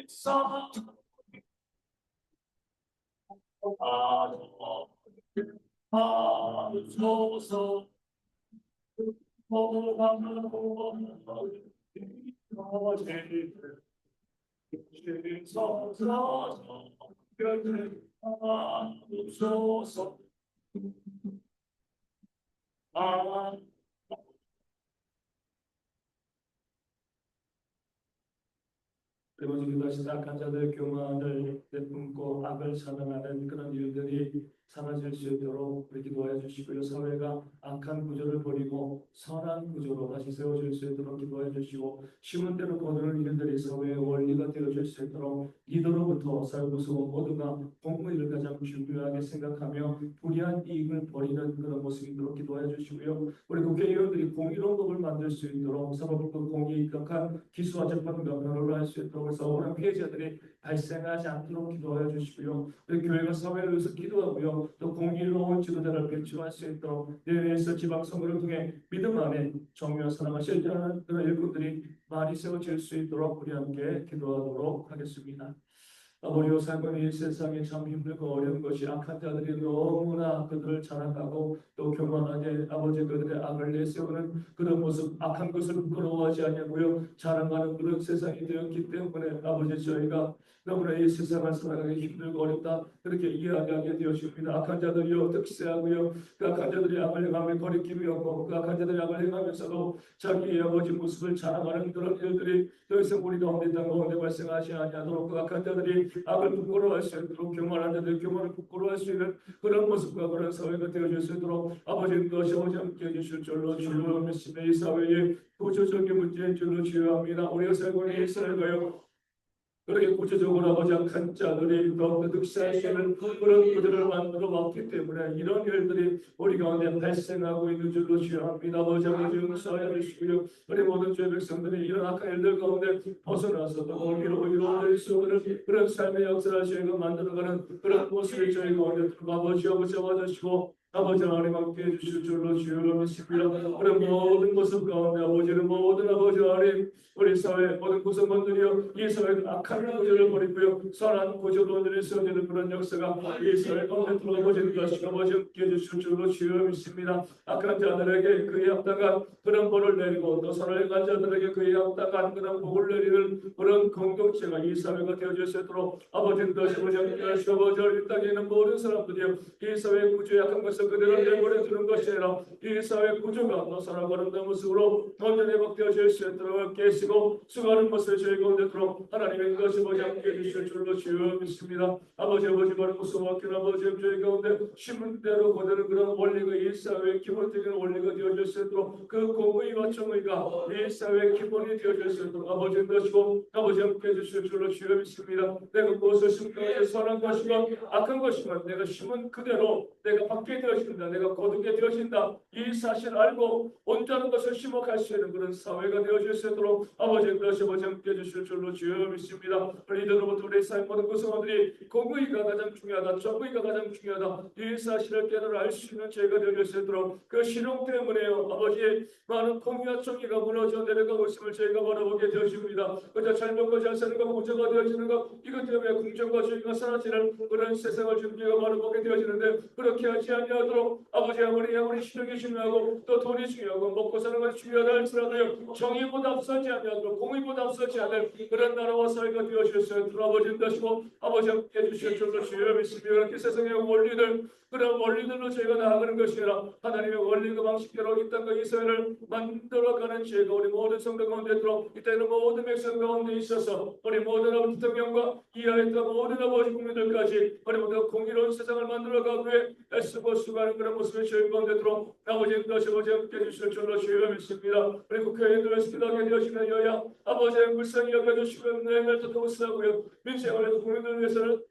있어 하소서 하소서 그리고 지금도 시작한 자들 교만을 내뿜고 악을 사랑하는 그런 일들이 사라질 수 있도록 우리 기도해 주시고요. 사회가 악한 구조를 버리고 선한 구조로 다시 세워질 수 있도록 기도해 주시고 쉬운 대로 거두는 일들이 사회의 원리가 되어질 수 있도록 이도로부터 살고서 모두가 공의를 가장 중요하게 생각하며 불이한 이익을 버리는 그런 모습이도록 기도해 주시고요. 우리 국회의원들이 공의로운 법을 만들 수 있도록 사법부 공의에 입각한 기수와 재판과 변호를 할 수 있도록 해서 오랜 피해자들이 발생하지 않도록 기도해 주시고요. 우리 교회가 사회를 위해서 기도하고요. 또 공의로운 지도자를 배출할 수 있도록 내외에서 지방선거를 통해 믿음 안에 정의와 사랑을 실천하는 그런 일꾼들이 많이 세워질 수 있도록 우리 함께 기도하도록 하겠습니다. 아버지와 삶은 이 세상에 참 힘들고 어려운 것이 악한 자들이 너무나 그들을 자랑하고 또 교만하게 아버지 그들의 악을 내세우는 그런 모습 악한 것을 부끄러워하지 않냐고요 자랑하는 그런 세상이 되었기 때문에 아버지 저희가 너무나 이 세상을 살아가기 힘들고 어렵다 그렇게 이야기하게 되었습니다. 악한 자들이여 득세하고요 그 악한 자들이 악을 행하며 거리낌이었고 그 악한 자들이 악을 행하면서도 자기의 아버지 모습을 자랑하는 그런 일들이 더 이상 우리 가운데 땅 가운데 발생하지 아니하도록 그 악한 자들이 악을 부끄러워할 수 있도록 교만한 자들 교만을 부끄러워할 수 있는 그런 모습과 그런 사회가 되어질 수 있도록 아버지 것이 오지 않게 해주실 줄로 주여 믿습니다. 이 사회의 구조적인 문제인 줄로 주여합니다. 우리가 살고 있는 이 사회가요 그렇게 구체적으로 아버지 악한 자들이 더욱더 득세할 수 있는 그런 구조를 만들어 왔기 때문에 이런 일들이 우리 가운데 발생하고 있는 줄로 주여합니다. 아버지 용서하여 주시고요. 우리 모든 죄 백성들이 이런 악한 일들 가운데 벗어나서 또 공의로 이루어질 수 있는 그런 삶의 역사를 저희가 만들어가는 그런 모습이 저희 가운데 아버지 잡아주시고 아버지 하나님 함께 해주실 줄로 주여 믿습니다. 우리 모든 모습 가운데 아버지는 모든 아버지 하나님 우리 사회 모든 구성원들이여 이 사회는 악한 구조를 버리고요 선한 구조로 내세워지는 그런 역사가 이 사회 가운데 들어오는 것이고 아버지 함께 해주실 줄로 주여 믿습니다. 악한 자들에게 그에 합당한 그런 벌을 내리고 또 선을 행한 자들에게 그에 합당한 그런 복을 내리는 그런 공동체가 이 사회가 되어질 수 있도록 아버지 도시고지 함께 하시고 아버지 이 땅에 있는 모든 사람들이여 이 사회 구조의 약한 것을 그대로 내버려 두는 것이 아니라 이 사회 구조가 더 선하고 아름다운 모습으로 온전히 회복되어질 수 있도록 깨시고 수고하는 것을 저희 가운데 들어 하나님의 것이 보지 않게 해주실 줄로 주여 믿습니다. 아버지 바른 모습 맡긴 아버지 저희 가운데 심은 대로 거두는 그런 원리가 이 사회의 기본적인 원리가 되어질 수 있도록 그 공의와 정의가 이 사회의 기본이 되어질 수 있도록 아버지 것이고 아버지 함께 해주실 줄로 주여 믿습니다. 내가 무엇을 심고 선한 것이고 악한 것이면 내가 심은 그대로 내가 받게 되어진다. 내가 거두게 되어진다. 이 사실을 알고 온전한 것을 심어갈 수 있는 그런 사회가 되어질 수 있도록 아버지 다시 아버지 함께 해주실 줄로 주여 믿습니다. 이들로부터 우리 삶 모든 구성원들이 공의가 가장 중요하다. 정의가 가장 중요하다. 이 사실을 깨달아 알 수 있는 죄가 되어질 수 있도록 그 실용 때문에요. 아버지의 많은 공의와 정의가 무너져 내려가고 있음을 저희가 바라보게 되어집니다. 그저 잘 먹고 잘 사는 것 문제가 되어지는 것 이것 때문에 궁정과 주의가 사라지는 그런 세상을 준비가 바라보게 되어지는데 그렇게 하지 아니하도록 아버지 아무리 실력이 중요하고 또 돈이 중요하고 먹고 사는 것이 중요하다 할지라도요 정의보다 앞서지 아니하도록 공의보다 앞서지 않을 그런 나라와 사회가 되어주셨어요. 아버지 되시고 아버지 함께 해주실 줄로 주여 믿습니다. 그렇게 세상의 원리들 그런 원리들로 저희가 나아가는 것이 아니라 하나님의 원리과 방식대로 이 땅과 이 사회를 만들어가는 죄가 우리 모든 성도 가운데 들어 이 땅의 모든 백성 가운데 있어서 우리 모든 아버지 대통령과 이하에 있던 모든 아버지 국민들까지 우리 모두 공의로운 세상을 만들어가기 위해 애쓰고 수고하는 그런 모습을 저희 가운데 들어 아버지 다시 아버지 함께 해주실 줄로 주여 믿습니다. 우리 국회의원들을 스피드하게 되어지는 여야 아버지의 불쌍히 여겨주시고 내날 더더욱 쓰고요 민생을 국민들을 위해서는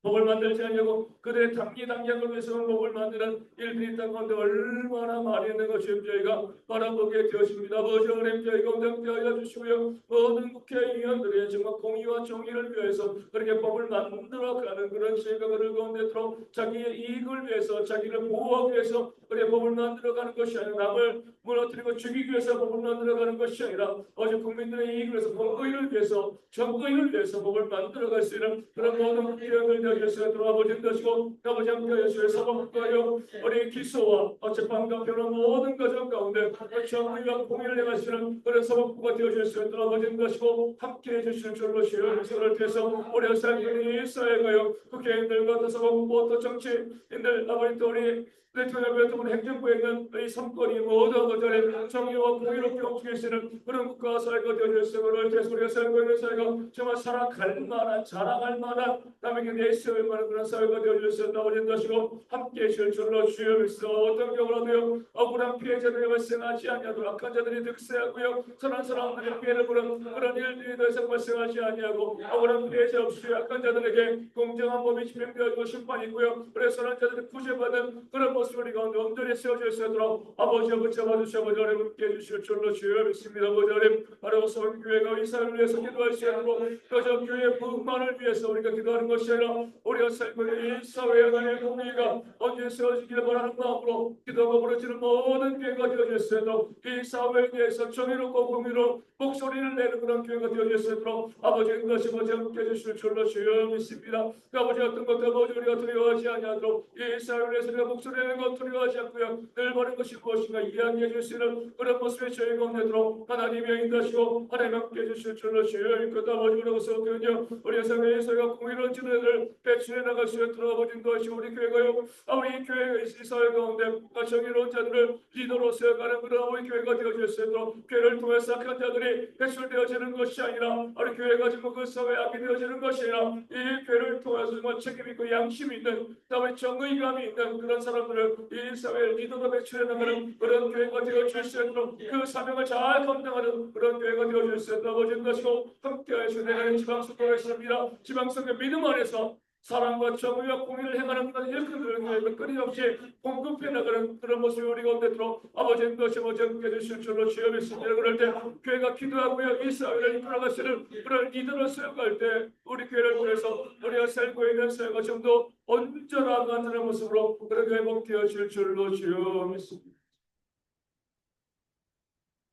법을 만들지 않냐고 그들의 단기를 위해서는 법을 만드는 일들이 있다는 건데 얼마나 많이 있는 것이 저희가 바라보게 되었습니다. 아버지 하나님 저희가 운행되어 주시고요. 모든 국회의원들이 정말 공의와 정의를 위해서 그렇게 법을 만들어가는 그런 저희가 그들 가운데 들어 자기의 이익을 위해서 자기를 보호하기 위해서 그렇게 법을 만들어가는 것이 아니라 남을 무너뜨리고 죽이기 위해서 법을 만들어가는 것이 아니라 어제 국민들의 이익을 위해서 법의를 위해서 정의를 위해서 법을 만들어갈 수 있는 그런 모든 국회의원들 예수의 돌아보신 것이고 아버지 함께 예수의 사법국가요 우리 기소와 재판과 변호 모든 과정 가운데 정의와 공의를 행하시는 그런 사법국가 되어주실 돌아보신 것이고 함께 해주실 줄로 주여 역사를 통해서 우리 살고 사회가요 국회의원들과 또 사법부와 또 정치인들 아버지 또 우리 대통령과 또 우리 행정부에 있는 이 삼권이 모두 거절해 정의와 공의로 경주하시는 그런 국가 사회가 되어주실 것을 통해서 우리가 살고 있는 사회가 정말 살아갈 만한 자랑할 만한 남에게 내세울 만한 그런 사회가 되어주실 아버지 것이고 함께해 주실 줄로 주여 믿사 어떤 경우라도요 억울한 피해자들이 발생하지 아니하도록 악한 자들이 득세하고요 선한 사람들의 피해를 보는 그런 일들이 더 이상 발생하지 아니하고 억울한 피해자 없이 악한 자들에게 공정한 법이 집행되어지고 심판이 있고요 그래서 선한 자들이 구제받는 그런 모습을 우리 가운데 온전히 세워질 수 있도록 아버지 붙잡아주시고 아버지 하나님 함께 해주실 줄로 주여 믿습니다. 아버지 하나님 바로 서울교회가 이 사회를 위해서 기도할 수 있도록 그저 교회의 부흥만을 위해서 우리가 기도하는 것이 아니라 우리가 살고 있는 이 사회의 하나님의 공의가 언제 세워지기를 바라는 마음으로 기도하고 부르짖는 모든 교회가 되어질 수 있도록 이 사회에 대해서 정의롭고 공의로 목소리를 내는 그런 교회가 되어질 수 있도록 아버지 인도하시 아버지 함께 해주실 줄로 주여 믿습니다. 아버지 어떤 것도 아버지 우리가 두려워하지 아니하도록 이 사회를 위해서 우리가 목소리를 내는 것 두려워하지 않고요 늘 바른 것이 무엇인가 이야기해 줄 수 있는 그런 모습에 저희 가운데 들어 하나님의 인도하시고 하나님 함께 해주실 줄로 주여 믿고 아버지로서 그런요 우리 사회에서가 공의로운 지도자를 배출해 나갈 수 있도록 아버지 인도하시고 우리 교회가요 우리 교회가 이 사회 가운데 정의로운 자들을 리더로 세워가는 그런 우리 교회가 되어질 수 있도록 교회를 통해서 악한 자들이 배출되어지는 것이 아니라 우리 교회가 지금 그 사회에 악이 되어지는 것이 아니라 이 교회를 통해서 정말 책임있고 양심이 있는 다음에 정의감이 있는 그런 사람들을 이 사회의 리더로 배출해 나가는 그런 교회가 되어질 수 있도록 그 사명을 잘 감당하는 그런 교회가 되어질 수 있도록 아버지 것이고 함께하여 주시는 지방선거가 있습니다. 지방선거 믿음 안에서 사랑과 정의와 공의를 행하는 그런 일꾼들을 끊임없이 공급해 나가는 그런 모습이 우리 가운데 들어 아버지의 것이 아버지 함께 해주실 줄로 주여 믿습니다. 그럴 때 교회가 기도하고요 이 사회를 이끌어가시는 그런 리더를 세워갈 때 우리 교회를 통해서 우리가 살고 있는 사회가 좀 더 온전하고 그런 모습으로 그렇게 회복되어질 줄로 주여 믿습니다.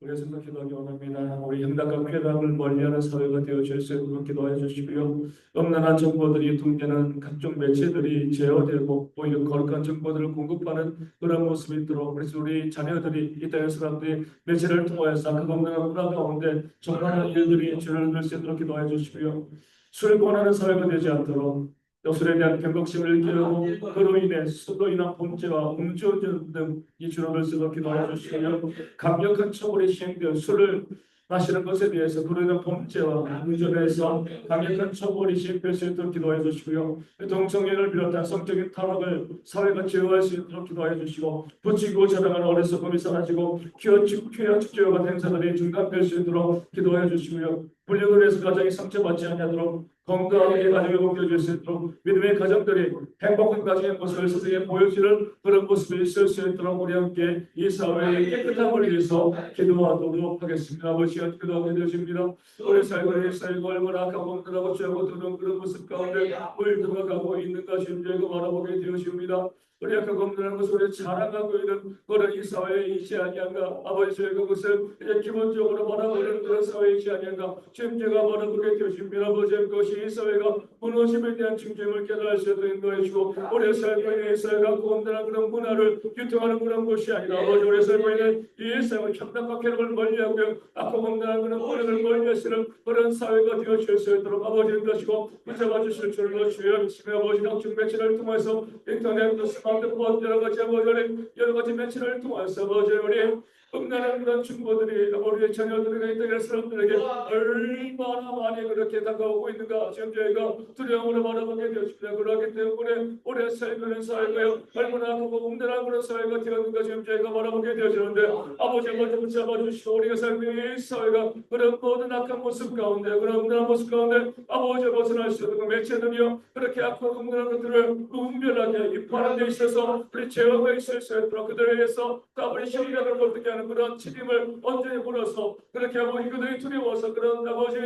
그래서 기도하기 원합니다. 우리 현당과 쾌락을 멀리하는 사회가 되어질 수 있도록 기도해 주시고요. 음란한 정보들이 통제하는 각종 매체들이 제어되고 오히려 거룩한 정보들을 공급하는 그런 모습이 있도록 그래서 우리 자녀들이 이 땅의 사람들이 매체를 통해서 그 없는 문화 가운데 정당한 일들이 죄를 들 수 있도록 기도해 주시고요. 술 권하는 사회가 되지 않도록 또 술에 대한 경각심을 일으키고 그로 인해 술로 인한 범죄와 음주운전 등이 줄어들 수 있도록 기도해 주시고요. 강력한 처벌이 시행되어 술을 마시는 것에 대해서 그로 인한 범죄와 음주에서 강력한 처벌이 시행될 수 있도록 기도해 주시고요. 동성애를 비롯한 성적인 타락을 사회가 제어할 수 있도록 기도해 주시고 부치고 자랑하는 어리석음이 사라지고 퀴어 축제와 같은 행사들이 중단될 수 있도록 기도해 주시고요. 불륜을 해서 가정이 상처받지 않도록 건강하게 가정을 공개해줄 수 있도록 믿음의 가정들이 행복한 가정의 모습을 세상에 보여주는 그런 모습이 있을 수 있도록 우리 함께 이 사회의 깨끗함을 위해서 기도하도록 하겠습니다. 아버지 기도하게 되십니다. 우리 살고 살고 얼마나 가본들하고 죄하고 드는 그런 모습 가운데 물들어가고 있는 것이 저희가 바라보게 되십니다. 우리 아까 검증하는 것을 우리 자랑하고 있는 그런 이 사회에 있지 아니한가. 아버지 저희가 그것을 이제 기본적으로 바라보는 그런 사회에 있지 아니한가. 지금 제가 바라보게 되십니다. 아버지 그것이 이 사회가 무너짐에 대한 중심을 깨달을 수 있도록 인도해주고 우리 살고 있는 이 사회가 건전한 그런 문화를 유통하는 그런 곳이 아니라 아버지 우리 살고 있는 이 사회가 협력과 쾌락을 멀리하고요. 아까 건전한 그런 문화를 멀리하시는 그런 사회가 되어질 수 있도록 아버지 인도하시고 붙잡아 주실 줄로 주여 믿습니다. 아버지 각종 매체를 통해서 인터넷 스마트폰 여러 가지 매체를 통해서 아버지 우리 음란한 그런 중보들이 우리의 자녀들에게 있던 사람들에게 얼마나 많이 그렇게 다가오고 있는가. 지금 저희가 두려움으로 바라보게 되었습니다. 그렇기 때문에 우리의 삶은 사회가요 얼마나 크고 음란한 그런 사회가 되었는가 지금 저희가 바라보게 되어지는데, 아버지 붙잡아 주시고 우리가 살고 있는 이 사회가 그런 모든 악한 모습 가운데, 그런 음란한 모습 가운데 아버지 벗어날 수 있는 매체들이요 그렇게 악하고 음란한 것들을 분별하게 입하는 데 있어서 우리 제어가 있을 수 있도록 그들에 의해서 우리 시민들을 어떻게 하는 그런 책임을 언제에 물어서 그렇게 아버지 그들이 두려워서 그런 아버지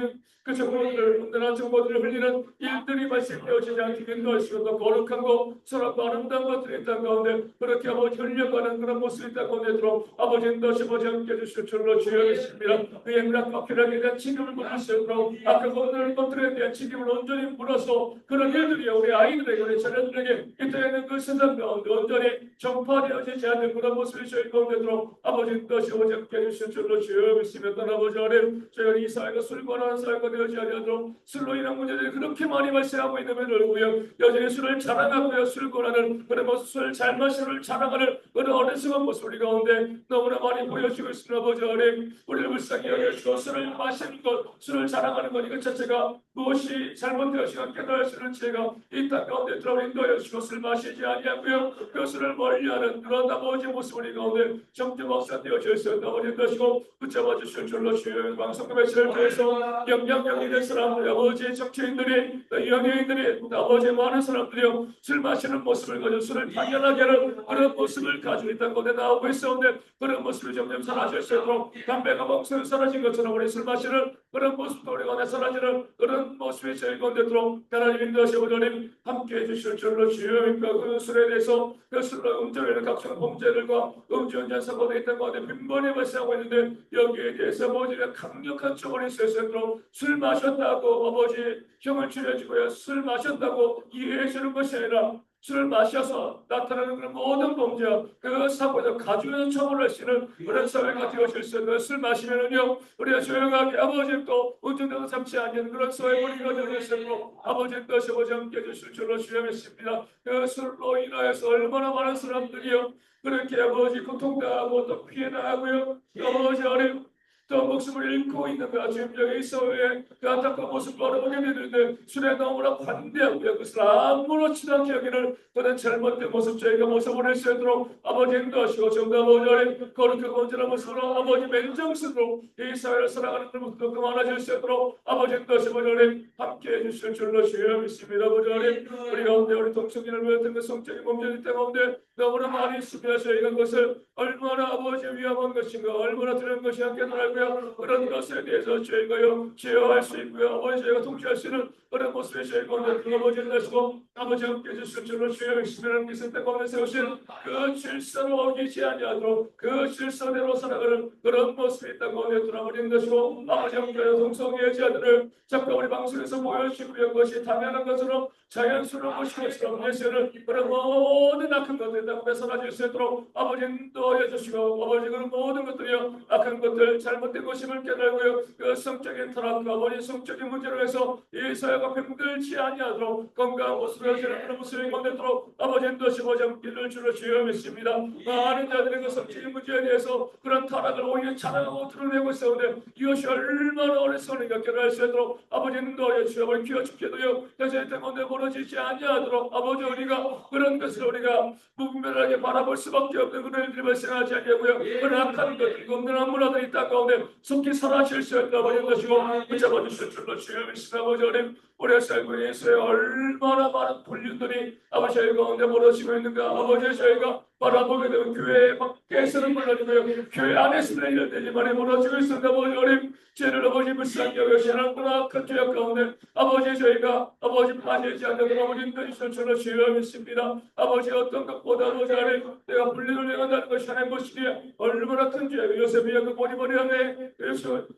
그 정보들을 온전한 정보들을 흘리는 일들이 발생되어지지 않게 인도하시고 또 거룩한 것 서로 아름다운 것들이 있다 가운데 그렇게 아버지 흘려가는 그런 모습이 있다 가운데 들어 아버지 인도하시 보지 않게 해주실 줄로 주여겠습니다. 그의 악박필하게 대한 책임을 물을 수 있도록 아까 거는 것들에 대한 책임을 온전히 물어서 그런 일들이 우리 아이들에게 우리 자녀들에게 이 땅에 있는 그 세상 가운데 온전히 정파되어지지 않는 그런 모습이 저희 가운데 들어 아버지 인도하시 보지 않게 해주실 줄로 주여겠습니다. 아버지 하나님 저희가 이 사회가 술 권하는 사회가 되어지 않도록 술로 인한 문제들이 그렇게 많이 발생하고 있음에도 불구하고 여전히 술을 자랑하고요 술 권하는 그런 모습 술 잘 마시는 술 자랑하는 그런 어리석은 모습 우리 가운데 너무나 많이 보여지고 있습니다. 아버지 하나님 우리를 불쌍히 여겨주시고 술을 마시는 것 술을 자랑하는 것 이것 자체가 무엇이 잘못되었으면 깨달을 수 있는 죄가 이 땅 가운데 들어와 인도하여 주시고 술 마시지 아니하고요 그 술을 멀리하는 그런 아버지 모습 우리 가운데 정죄 박사되어 주셨습니다. 아버지 인도하시고 붙잡아 주실 줄로 주여 방송금 매체를 통해서 영향력이 된 사람들 아버지 정치인들이 연예인들이 아버지 많은 사람들이요 술 마시는 모습을 가지고 술을 당연하게 하는 그런 모습을 가지고 있다는 것에 나오고 있었는데 그런 모습이 점점 사라질 수 있도록 담배가 목숨 사라진 것처럼 우리 술 마시는 그런 모습도 우리 가운데 사라지는 그런 모습이 저희 가운데 들어오도록 하나님 인도하시고 주님 함께해 주실 줄로 주여입니다. 그 술에 대해서 그 술로 음주하는 각종 범죄들과 음주운전 사고가 있다는 가운데 빈번히 발생하고 있는데 여기에 대해서 아버지가 강력한 처벌이 있을 수 있도록 술 마셨다고 아버지 형을 줄여주고요 술 마셨다고 이해해 주는 것이 아니라 술을 마셔서 나타나는 그런 모든 범죄와 그 사고에서 가중해서 처벌할 수 있는 그런 사회가 되어질 수 있는 술 마시면은요 우리가 조용하게 아버지 또 운전대도 잡지 않는 그런 사회 우리가 되어질 수 있도록 아버지 것이 오지 않게 해주실 줄로 주여했습니다. 그 술로 인하여서 얼마나 많은 사람들이요 그렇게 아버지 고통당하고 또 피해나가고요 아버지 어린 또 목숨을 잃고 있는 그 지금 여기 이 사회의 그 안타까운 모습을 바라보게 되는데 술에 너무나 관대하고요 그것을 아무렇지도 않게 여기는 그런 잘못된 모습 저희가 모습을 할 수 있도록 아버지 인도하시고 정답 아버지 거룩하고 온전한 모습으로 아버지 맨정신으로 이 사회를 살아가는 모습도 그만하실 수 있도록 아버지 인도하시고 아버지 함께해 주실 줄로 주여 믿습니다. 아버지 우리 가운데 우리 동성인을 비롯한 그 성적인 범죄들 가운데 너무나 많이 있으며 저희가 그것을 얼마나 아버지 위험한 것인가 얼마나 두려운 것이 함께 알고요 그런 것에 대해서 저희가요 제어할 수 있고요 아버지 저희가 통치할 수 있는 그런 모습에 저희가 오늘 아버지 인도하시고 아버지 함께 해주실 줄로 주여 믿습니다. 믿을 때 가운데 세우신 그 질서를 어기지 아니하도록 그 질서대로 살아가는 그런 모습이 있다고 가운데 돌아버린 것이고 아버지 함께 동성애의 자들을 자꾸 우리 방송에서 보여주시고요 그것이 당연한 것으로 자연스러운 것이것처럼 예수를 그런 모든 악한 것들이 땅에 사라질 수 있도록 아버지 인도해 주시고 아버지 그런 모든 것들이요 악한 것들 잘못된 것임을 깨달고요 그 성적인 타락과 아버지 성적인 문제로 해서 이 사회가 병들지 아니하도록 건강한 모습을 하시는 그런 모습이 건네도록 아버지 인도하시고 함께를 주로 주여 믿습니다. 많은 자들의 그 성적인 문제에 대해서 그런 타락을 오히려 자랑하고 드러내고 있었는데 이것이 얼마나 어리석은가 깨달을 수 있도록 아버지 인도하여 주여 우리 귀와 죽게도요 여전히 때문에 벌어지지 아니하도록 아버지 우리가 그런 것을 우리가 무분별하게 바라볼 수밖에 없는 그런 일들이 발생하지 않냐고요 그런 악한 것들 검증한 문화들이 있다 가운데 속히 사라질 수 있다 버린 것이고 붙잡아 주실 줄로 주여 믿습니다. 아버지 어린 우리가 살고 있는 세상에 얼마나 많은 불륜들이 아버지 저희 가운데 벌어지고 있는가 아버지 저희가 바라보게 되면 교회 밖에서는 몰라지고요 교회 안에서는 일들이 많이 벌어지고 있습니다. 아버지 어린 죄를 아버지 불쌍히 여겨 신앙과 악한 죄악 가운데 아버지 저희가 아버지 빠지지 않는 그런 아버지 인도주실 줄로 주여 믿습니다. 아버지 어떤 것보다 아버지 안에 내가 불륜을 행한다는 것이 하나님 것이기에 얼마나 큰 죄예요. 요셉이야 그 보리보리하네 예수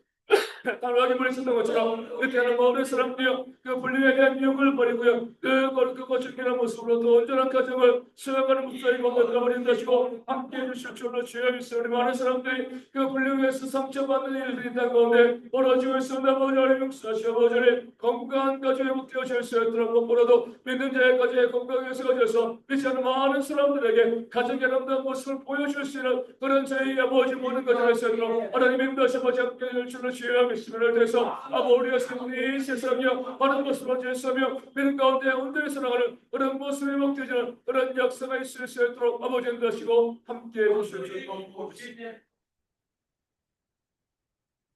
달라기 버리셨던 것처럼 그때는 모든 사람들이요 그 분리에 대한 미혹을 버리고요 그 거룩한 모습으로 더 온전한 가정을 세워가는 목사님 가운데 들어버린 것이고 함께 해주실 줄로 주여 믿습니다. 우리 많은 사람들이 그 분리에서 상처받는 일들이 있다는 가운데 벌어지고 있습니다. 아버지 하나님 용서하시고 아버지 하나님 건강한 가정에 묶여질 수 있도록 무엇보다도 믿는 자의 가정에 건강해서 가져서 믿지 않는 많은 사람들에게 가정의 아름다운 모습을 보여줄 수 있는 그런 저희 아버지 모든 가정에 서 있도록 하나님 인도하시 아버지 함께 해줄 줄로 주여 믿습니다. 그래서 아버지 우리가 이 세상이요 많은 모습을 제수하며 믿는 가운데 온전히 살아가는 그런 모습이 먹혀지는 그런 역사가 있을 수 있도록 아버지 인도하시고 함께 해주실 줄로 믿습니다.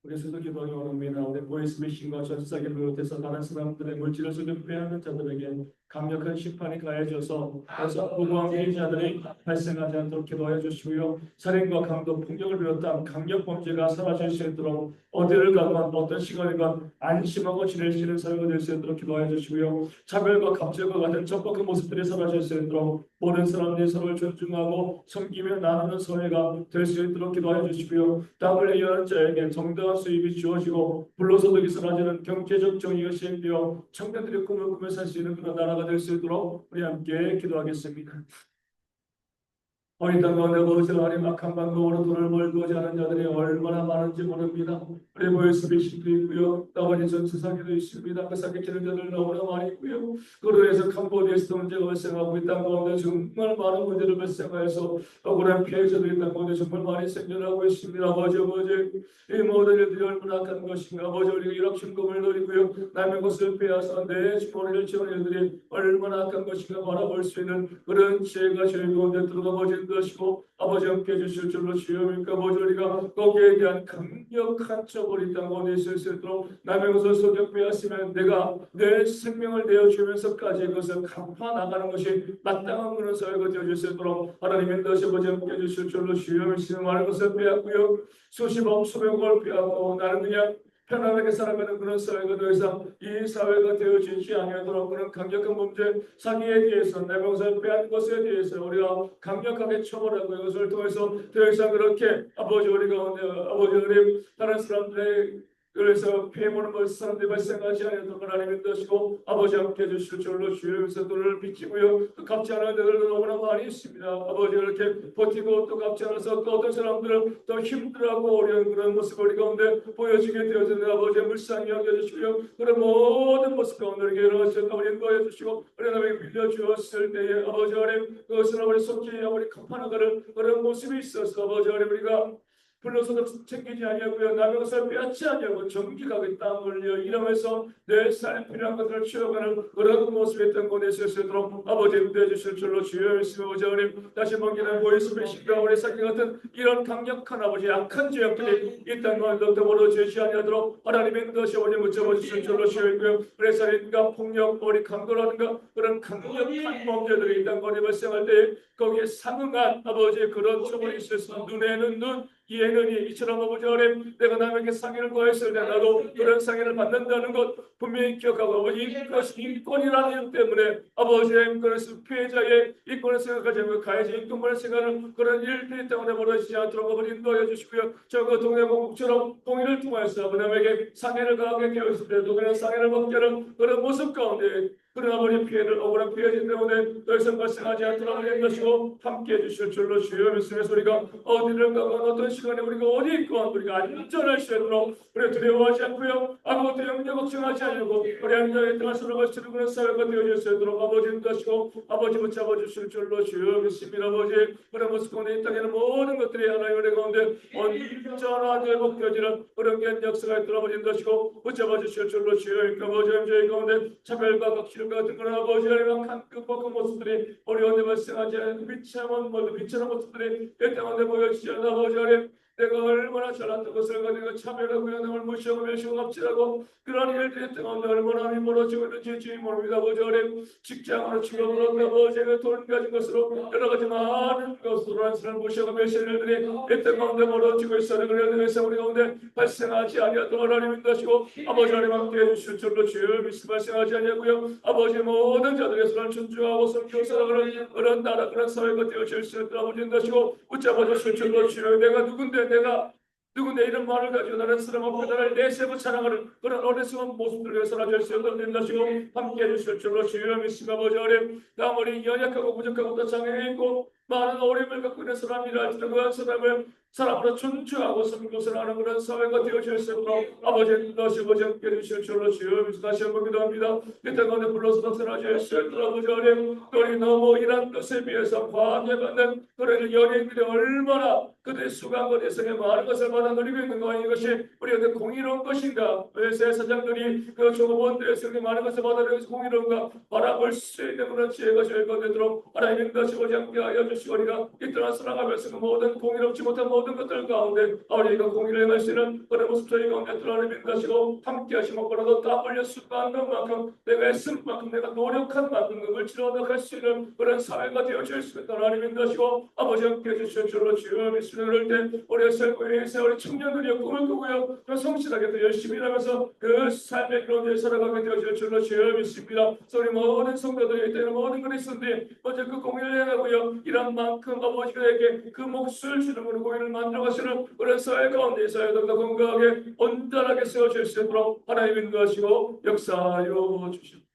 그래서도 기도하기 원합니다. 우리 보이스미싱과 전사기 비롯해서 다른 사람들의 물질을 속여 빼앗는 자들에게 강력한 심판이 가해져서 그래서 무고한 피해자들이 발생하지 않도록 기도하여 주시고요. 살인과 강도, 폭력을 비롯한 강력 범죄가 사라질 수 있도록 어디를 가건 어떤 시간이건 안심하고 지낼 수 있는 사회가 될 수 있도록 기도하여 주시고요. 차별과 갑질과 같은 적극한 모습들이 사라질 수 있도록 모든 사람들이 서로를 존중하고 섬기며 나누는 사회가 될 수 있도록 기도하여 주시고요. 땀을 흘리는 자에게 정당한 수입이 주어지고 불로소득이 사라지는 경제적 정의가 시행되어 청년들이 꿈을 꾸며 살 수 있는 그런 나라가 될 수 있도록 우리 함께 기도하겠습니다. 어린 땅 가운데 거기서 하나님 악한 방법으로 돈을 벌고자 하는 자들이 얼마나 많은지 모릅니다. 우리 보이스피싱도 있고요. 나머지 전수사기도 있습니다. 그 사기치는 자들 너무나 많이 있고요. 그로 인해서 캄보디아에서도 문제가 발생하고 이 땅 가운데 정말 많은 문제를 발생하여서 억울한 피해자들이 이 땅 가운데 정말 많이 생겨나고 있습니다. 아버지 이 모든 일들이 얼마나 악한 것인가. 아버지 우리가 일확천금을 노리고요. 남의 것을 빼앗아 내 주머니를 채우는 일들이 얼마나 악한 것인가 바라볼 수 있는 그런 지혜가 저희 가운데 들어가 버진 것이고 아버지 함께 해주실 줄로 주여니까 아버지 우리가 거기에 대한 강력한 처벌이 땅 가운데 있을 수 있도록 남의 것을 속여 빼앗으면 내가 내 생명을 내어주면서까지 그것을 갚아 나가는 것이 마땅한 그런 사회가 되어질 수 있도록 하나님 인도하시 아버지 함께 해주실 줄로 주여미시는 많은 것을 빼앗고요. 수십억 수백억을 빼앗고 나는 그냥 편안하게 살아가는 그런 사회가 더 이상 이 사회가 되어지지 아니하도록 그런 강력한 범죄 사기에 대해서 내 명사를 빼앗는 것에 대해서 우리가 강력하게 처벌하고 이것을 통해서 더 이상 그렇게 아버지 우리 가운데 아버지 우리 다른 사람들의 그래서 피해보는 것 사람들이 발생하지 않도록 하나님 인도하시고 아버지 함께 해주실 줄로 주여서 너를 비치고요. 갚지 않은 데들도 너무나 많이 있습니다. 아버지 이렇게 버티고 또 갚지 않아서 또 어떤 사람들은 더 힘들어하고 어려운 그런 모습 우리 가운데 보여지게 되어지는 아버지의 불쌍히 여겨주시고요. 그런 모든 모습 가운데 우리에게 일어나셔서 우리 인도해 주시고 우리 하나님께 빌려주었을 때에 아버지 하나님 그것을 아버지 속히 아버지 갚아나가는 그런 모습이 있어서 아버지 하나님 우리가 불로서도 챙기지 아니하고요. 남의 것을 빼앗지 아니하고 정직하게 땀 흘려 일하면서 내 삶에 필요한 것들을 채워가는 그런 모습이 있던 곳에 있을 수 있도록 아버지 인도해 주실 줄로 주여 말씀해 아버지 하나님 다시 먹기는 보이스피싱과 우리 사기 같은 이런 강력한 아버지 악한 죄악들이 이 땅 가운데 더불어 제시 아니하도록 하나님 인도하시 아버지 묻혀봐 주실 줄로 주여 있고요. 우리 살인과 폭력 우리 강도라든가 그런 강력한 범죄들이 이 땅 가운데 발생할 때 거기에 상응한 아버지의 그런 처벌이 있어서 눈에는 눈 이에는 이 이처럼 아버지 하나님 내가 남에게 상해를 거했을 때 나도 그런 상해를 받는다는 것 분명히 기억하고 아버지 그것이 인권이라는 이유 때문에 아버지의 그것을 피해자의 인권을 생각하지 않고 가해자 인권을 생각하는 그런 일들이 때문에 벌어지지 않도록 아버지 인도하여 주시고요. 저거 동해공국처럼 동의를 통해서 아버지에게 상해를 가하게 되었을 때도 그런 상해를 먹게 하는 그런 모습 가운데 그런 아버지 피해를 억울한 피해진 때문에 더 이상 발생하지 않도록 하는 것이고 함께 해주실 줄로 주여 믿으면서 우리가 어디를 가건 어떤 시간에 우리가 어디 있건 우리가 안전할 수 있도록 우리 두려워하지 않고요. 아무것도 염려 걱정하지 않고 우리 안전에 들어가 서로 걸치는 그런 사회가 되어질 수 있도록 아버지 인도하시고 아버지 붙잡아 주실 줄로 주여 믿습니다. 아버지 그런 모습 가운데 이 땅에는 모든 것들이 하나님의 은혜 가운데 온전하게 회복되어지는 그런 귀한 역사가 있도록 아버지 인도하시고 붙잡아 주실 줄로 주여 믿고 아버지 저희 가운데 차별과 각질 같은 그런 아버지 하나님의 극복한 모습들이 우리 가운데 발생하지 않은 비참한 모습들이 이 가운데 보여지지 않는 아버지 하나님 내가 얼마나 잘났던 것을 가지고 차별하고 연행을 무시하고 멸시하고 갑질하고 그런 일들이 가운데 얼마나 멀어지고 있는지 주님 모릅니다. 아버지 하나님 직장으로 직업으로 아버지가 돈 가진 것으로 여러 가지 많은 것으로 한스를 무시하고 멸시하는 일들이 이 가운데 멀어지고 있어요. 그래서 우리 가운데 발생하지 아니하도록 하나님 인도하시고 아버지 하나님 함께 해주실 줄로 주여 믿음 발생하지 아니하고요. 아버지 모든 자들의 손을 존중하고 섬기고 살아가는 그런 나라 그런 사회가 되어질 수 있도록 아버지 인도하시고 붙잡아 주실 줄로 주여 내가 누군데 내가 누구 내 이름만을 가지고 나는 사람 앞에 나를 내세우고 찬양하는 그런 어리석은 모습들을 위해서 나를 세우던 된다시고 함께 해주실 줄로 주여 믿습니다. 아버지 어림 아무리 연약하고 부족하고 또 장애가 있고 많은 어려움을 갖고 있는 사람이라 할지라도 그 사람을 사람으로 존중하고 섬기는 것을 하는 그런 사회가 되어질 수 있도록 아버지 다시 아버지 함께 해주실 줄로 주여 믿습니다. 다시 한번 기도합니다. 이 땅 가운데 불러서 나타나실 수 있도록 아버지 어림 우리 너무 이런 것에 비해서 방해받는 그런 연예인들이 얼마나 그들의 수강과 대성에 많은 것을 받아 누리고 있는가. 이것이 우리에게 공의로운 것인가. 왜 세사장들이 그 조급원들의 성에 많은 것을 받아 누리면서 공의로운가 바라볼 수 있는 그런 지혜가 저희가 되도록 하나님 다시 오지 않게 하여 주시고 우리가 이 떠나 살아가면서 그 모든 공의롭지 못한 모든 것들 가운데 우리가 공의를 행할 수 있는 그런 모습 저희 가운데 드러나는 믿으시고 함께 하시고 그러도 땀 흘려 수고하는 만큼 내가 애쓴 만큼 내가 노력한 만큼 그걸 치러나갈 수 있는 그런 사회가 되어질 수 있다. 하나님 믿으시고 아버지 함께 해주실 줄로 주여 믿습니다. 그럴 때 우리의 삶의 세월이 청년들이 꿈을 꾸고요 또 성실하게 또 열심히 일하면서 그 삶의 가운데 살아가게 되어질 줄로 주여 믿습니다. 우리 모든 성도들이 이때는 모든 그리스도인들이 먼저 그 공의를 행하고요 이런 만큼 아버지에게 그 몫을 주는 그런 공의를 만들어 가시는 그런 사회 가운데서 더욱더 건강하게 온전하게 세워질 수 있도록 하나님 인도하시고 역사하여 주시옵소서.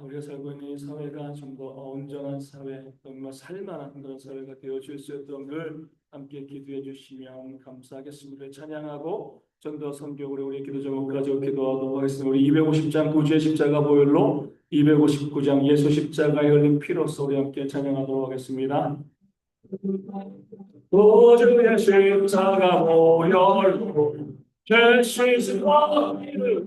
우리가 살고 있는 이 사회가 좀 더 온전한 사회, 정말 살만한 그런 사회가 되어질 수 있도록 늘 함께 기도해 주시면 감사하겠습니다. 찬양하고 전도 선교로 우리 기도 제목까지 기도하도록 하겠습니다. 우리 250장 구주의 십자가 보혈로 259장 예수 십자가에 흘린 피로써 우리 함께 찬양하도록 하겠습니다. 구주의 십자가 보혈로 죄 씻은 우리를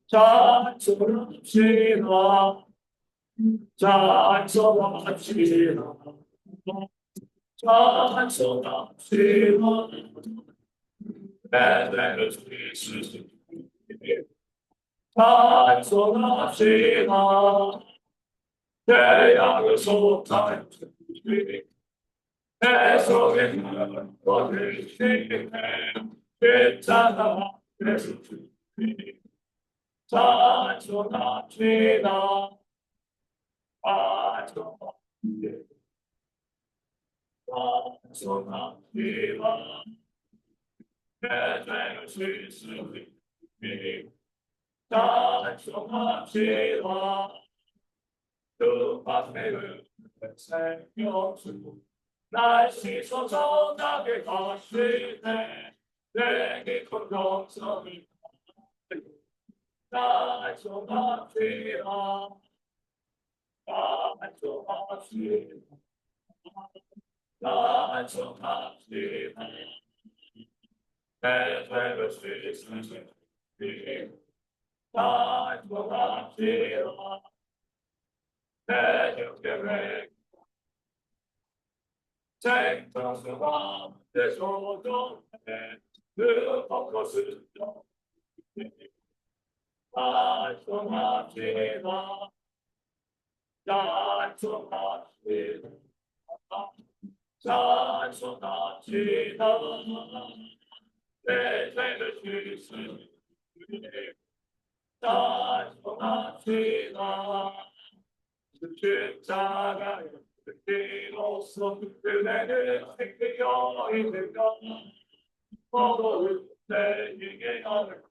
찬송합시다. 찬송합시다. 찬송합시다. 찬송합시다. 태양을 쏟아 내 속에 너를 지내 괜찮아 찬송합시다. 찬송합시다. 내 죄를 씻으니 찬송합시다. 그 밤에는 생명수 날 씻어서 나게 하시네 내게 큰 영성을 찬송합시다. 찬송합시다. 찬송합시다. 내 죄를 씻으니 찬송합시다. 내 육체를 생명수와 내 소중해 그 것을 찬송합시다. 찬송합시다. 찬송합시다. 내 죄를 씻으니 찬송합시다. 십자가의 피로써 그대를 생기어 있는가 너도 내게 하는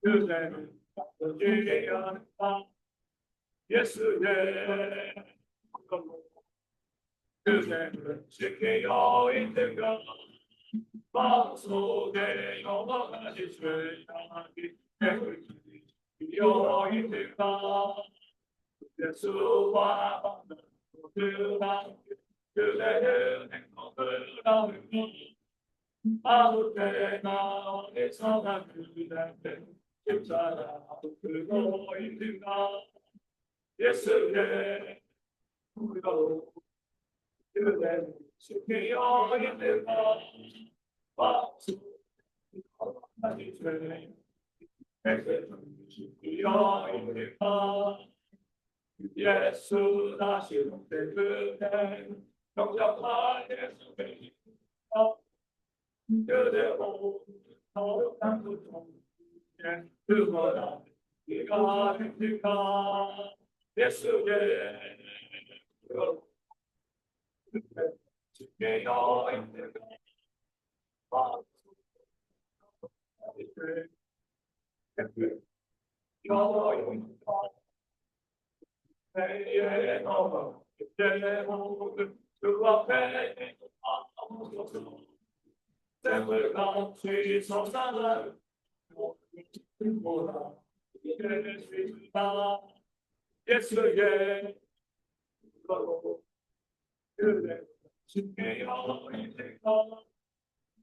그대를 지게 하는가 예수의 그대를 지키어 있는가 마음속에 영원하신 죄악이 내를 지키어 있는가 예수와 그만 그대는 행복을 하는 아무 때나 어디서나 그대는 십자가 들고 있는가 예수의 우리로 그대는 지키어 있는가 마음속에 영원하신 죄악이 지키어 있는가 예수 다시 때 그대 영접한 예수 그대 오 거룩한 고통 그거라 네가 택한 예수의 주의 여인들과 여인과 내의 너와 내 모든 주 앞에 아무것도 샘을 같이 솟아날 모든 예수다 예수의 이름으로 그대 주의 여인들과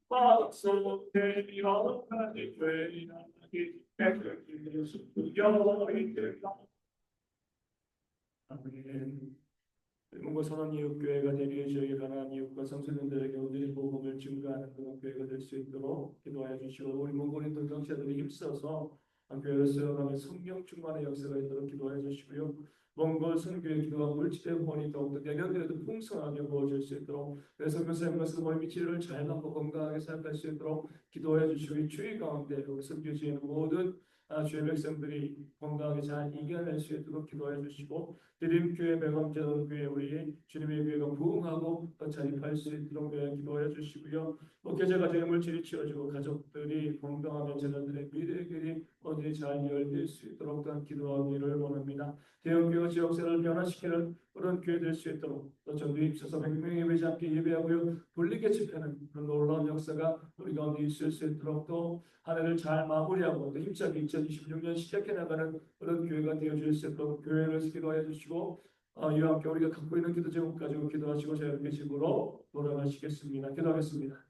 박수의 여러가지 죄인하기 예수 여인들과 아멘. 문고 선언 이웃 교회가 되리에 지역에 가난한 이웃과 성소년들에게 온전히 복음을 증거하는 그런 교회가 될 수 있도록 기도하여 주시고 우리 문고린도 경찰들이 힘써서 교회를 세워가며 성령 충만의 역사가 있도록 기도하여 주시고요. 몽골 선교의 기도와 물질의 후원이 더욱더 내년에도 풍성하게 부어질 수 있도록 그래서 그 삶에서 우리 미치를 잘 갖고 건강하게 살아갈 수 있도록 기도해 주시고 주의 가운데 우리 선교지에 있는 모든 주의 백성들이 건강하게 잘 이겨낼 수 있도록 기도해 주시고 드림교회 매감제도교회 우리 주님의 교회가 부흥하고 더 자립할 수 있도록 기도해 주시고요. 목회자 가정의 물질이 채워지고 가족들이 건강하며 자녀들의 미래의 길이 어디에 잘 열릴 수 있도록 또한 기도하기를 원합니다. 대형교회 지역사를 변화시키는 그런 교회 될 수 있도록 또 전도에 입서서 100명의 예배지 않게 예배하고요. 분리개 집회는 그런 놀라운 역사가 우리 가운데 있을 수 있도록 또 한 해를 잘 마무리하고 또 힘차게 2026년 시작해 나가는 그런 교회가 되어줄 수 있도록 교회를 기도하여 주시고 이와 함께 우리가 갖고 있는 기도 제목 가지고 기도하시고 자유롭게 집으로 돌아가시겠습니다. 기도하겠습니다.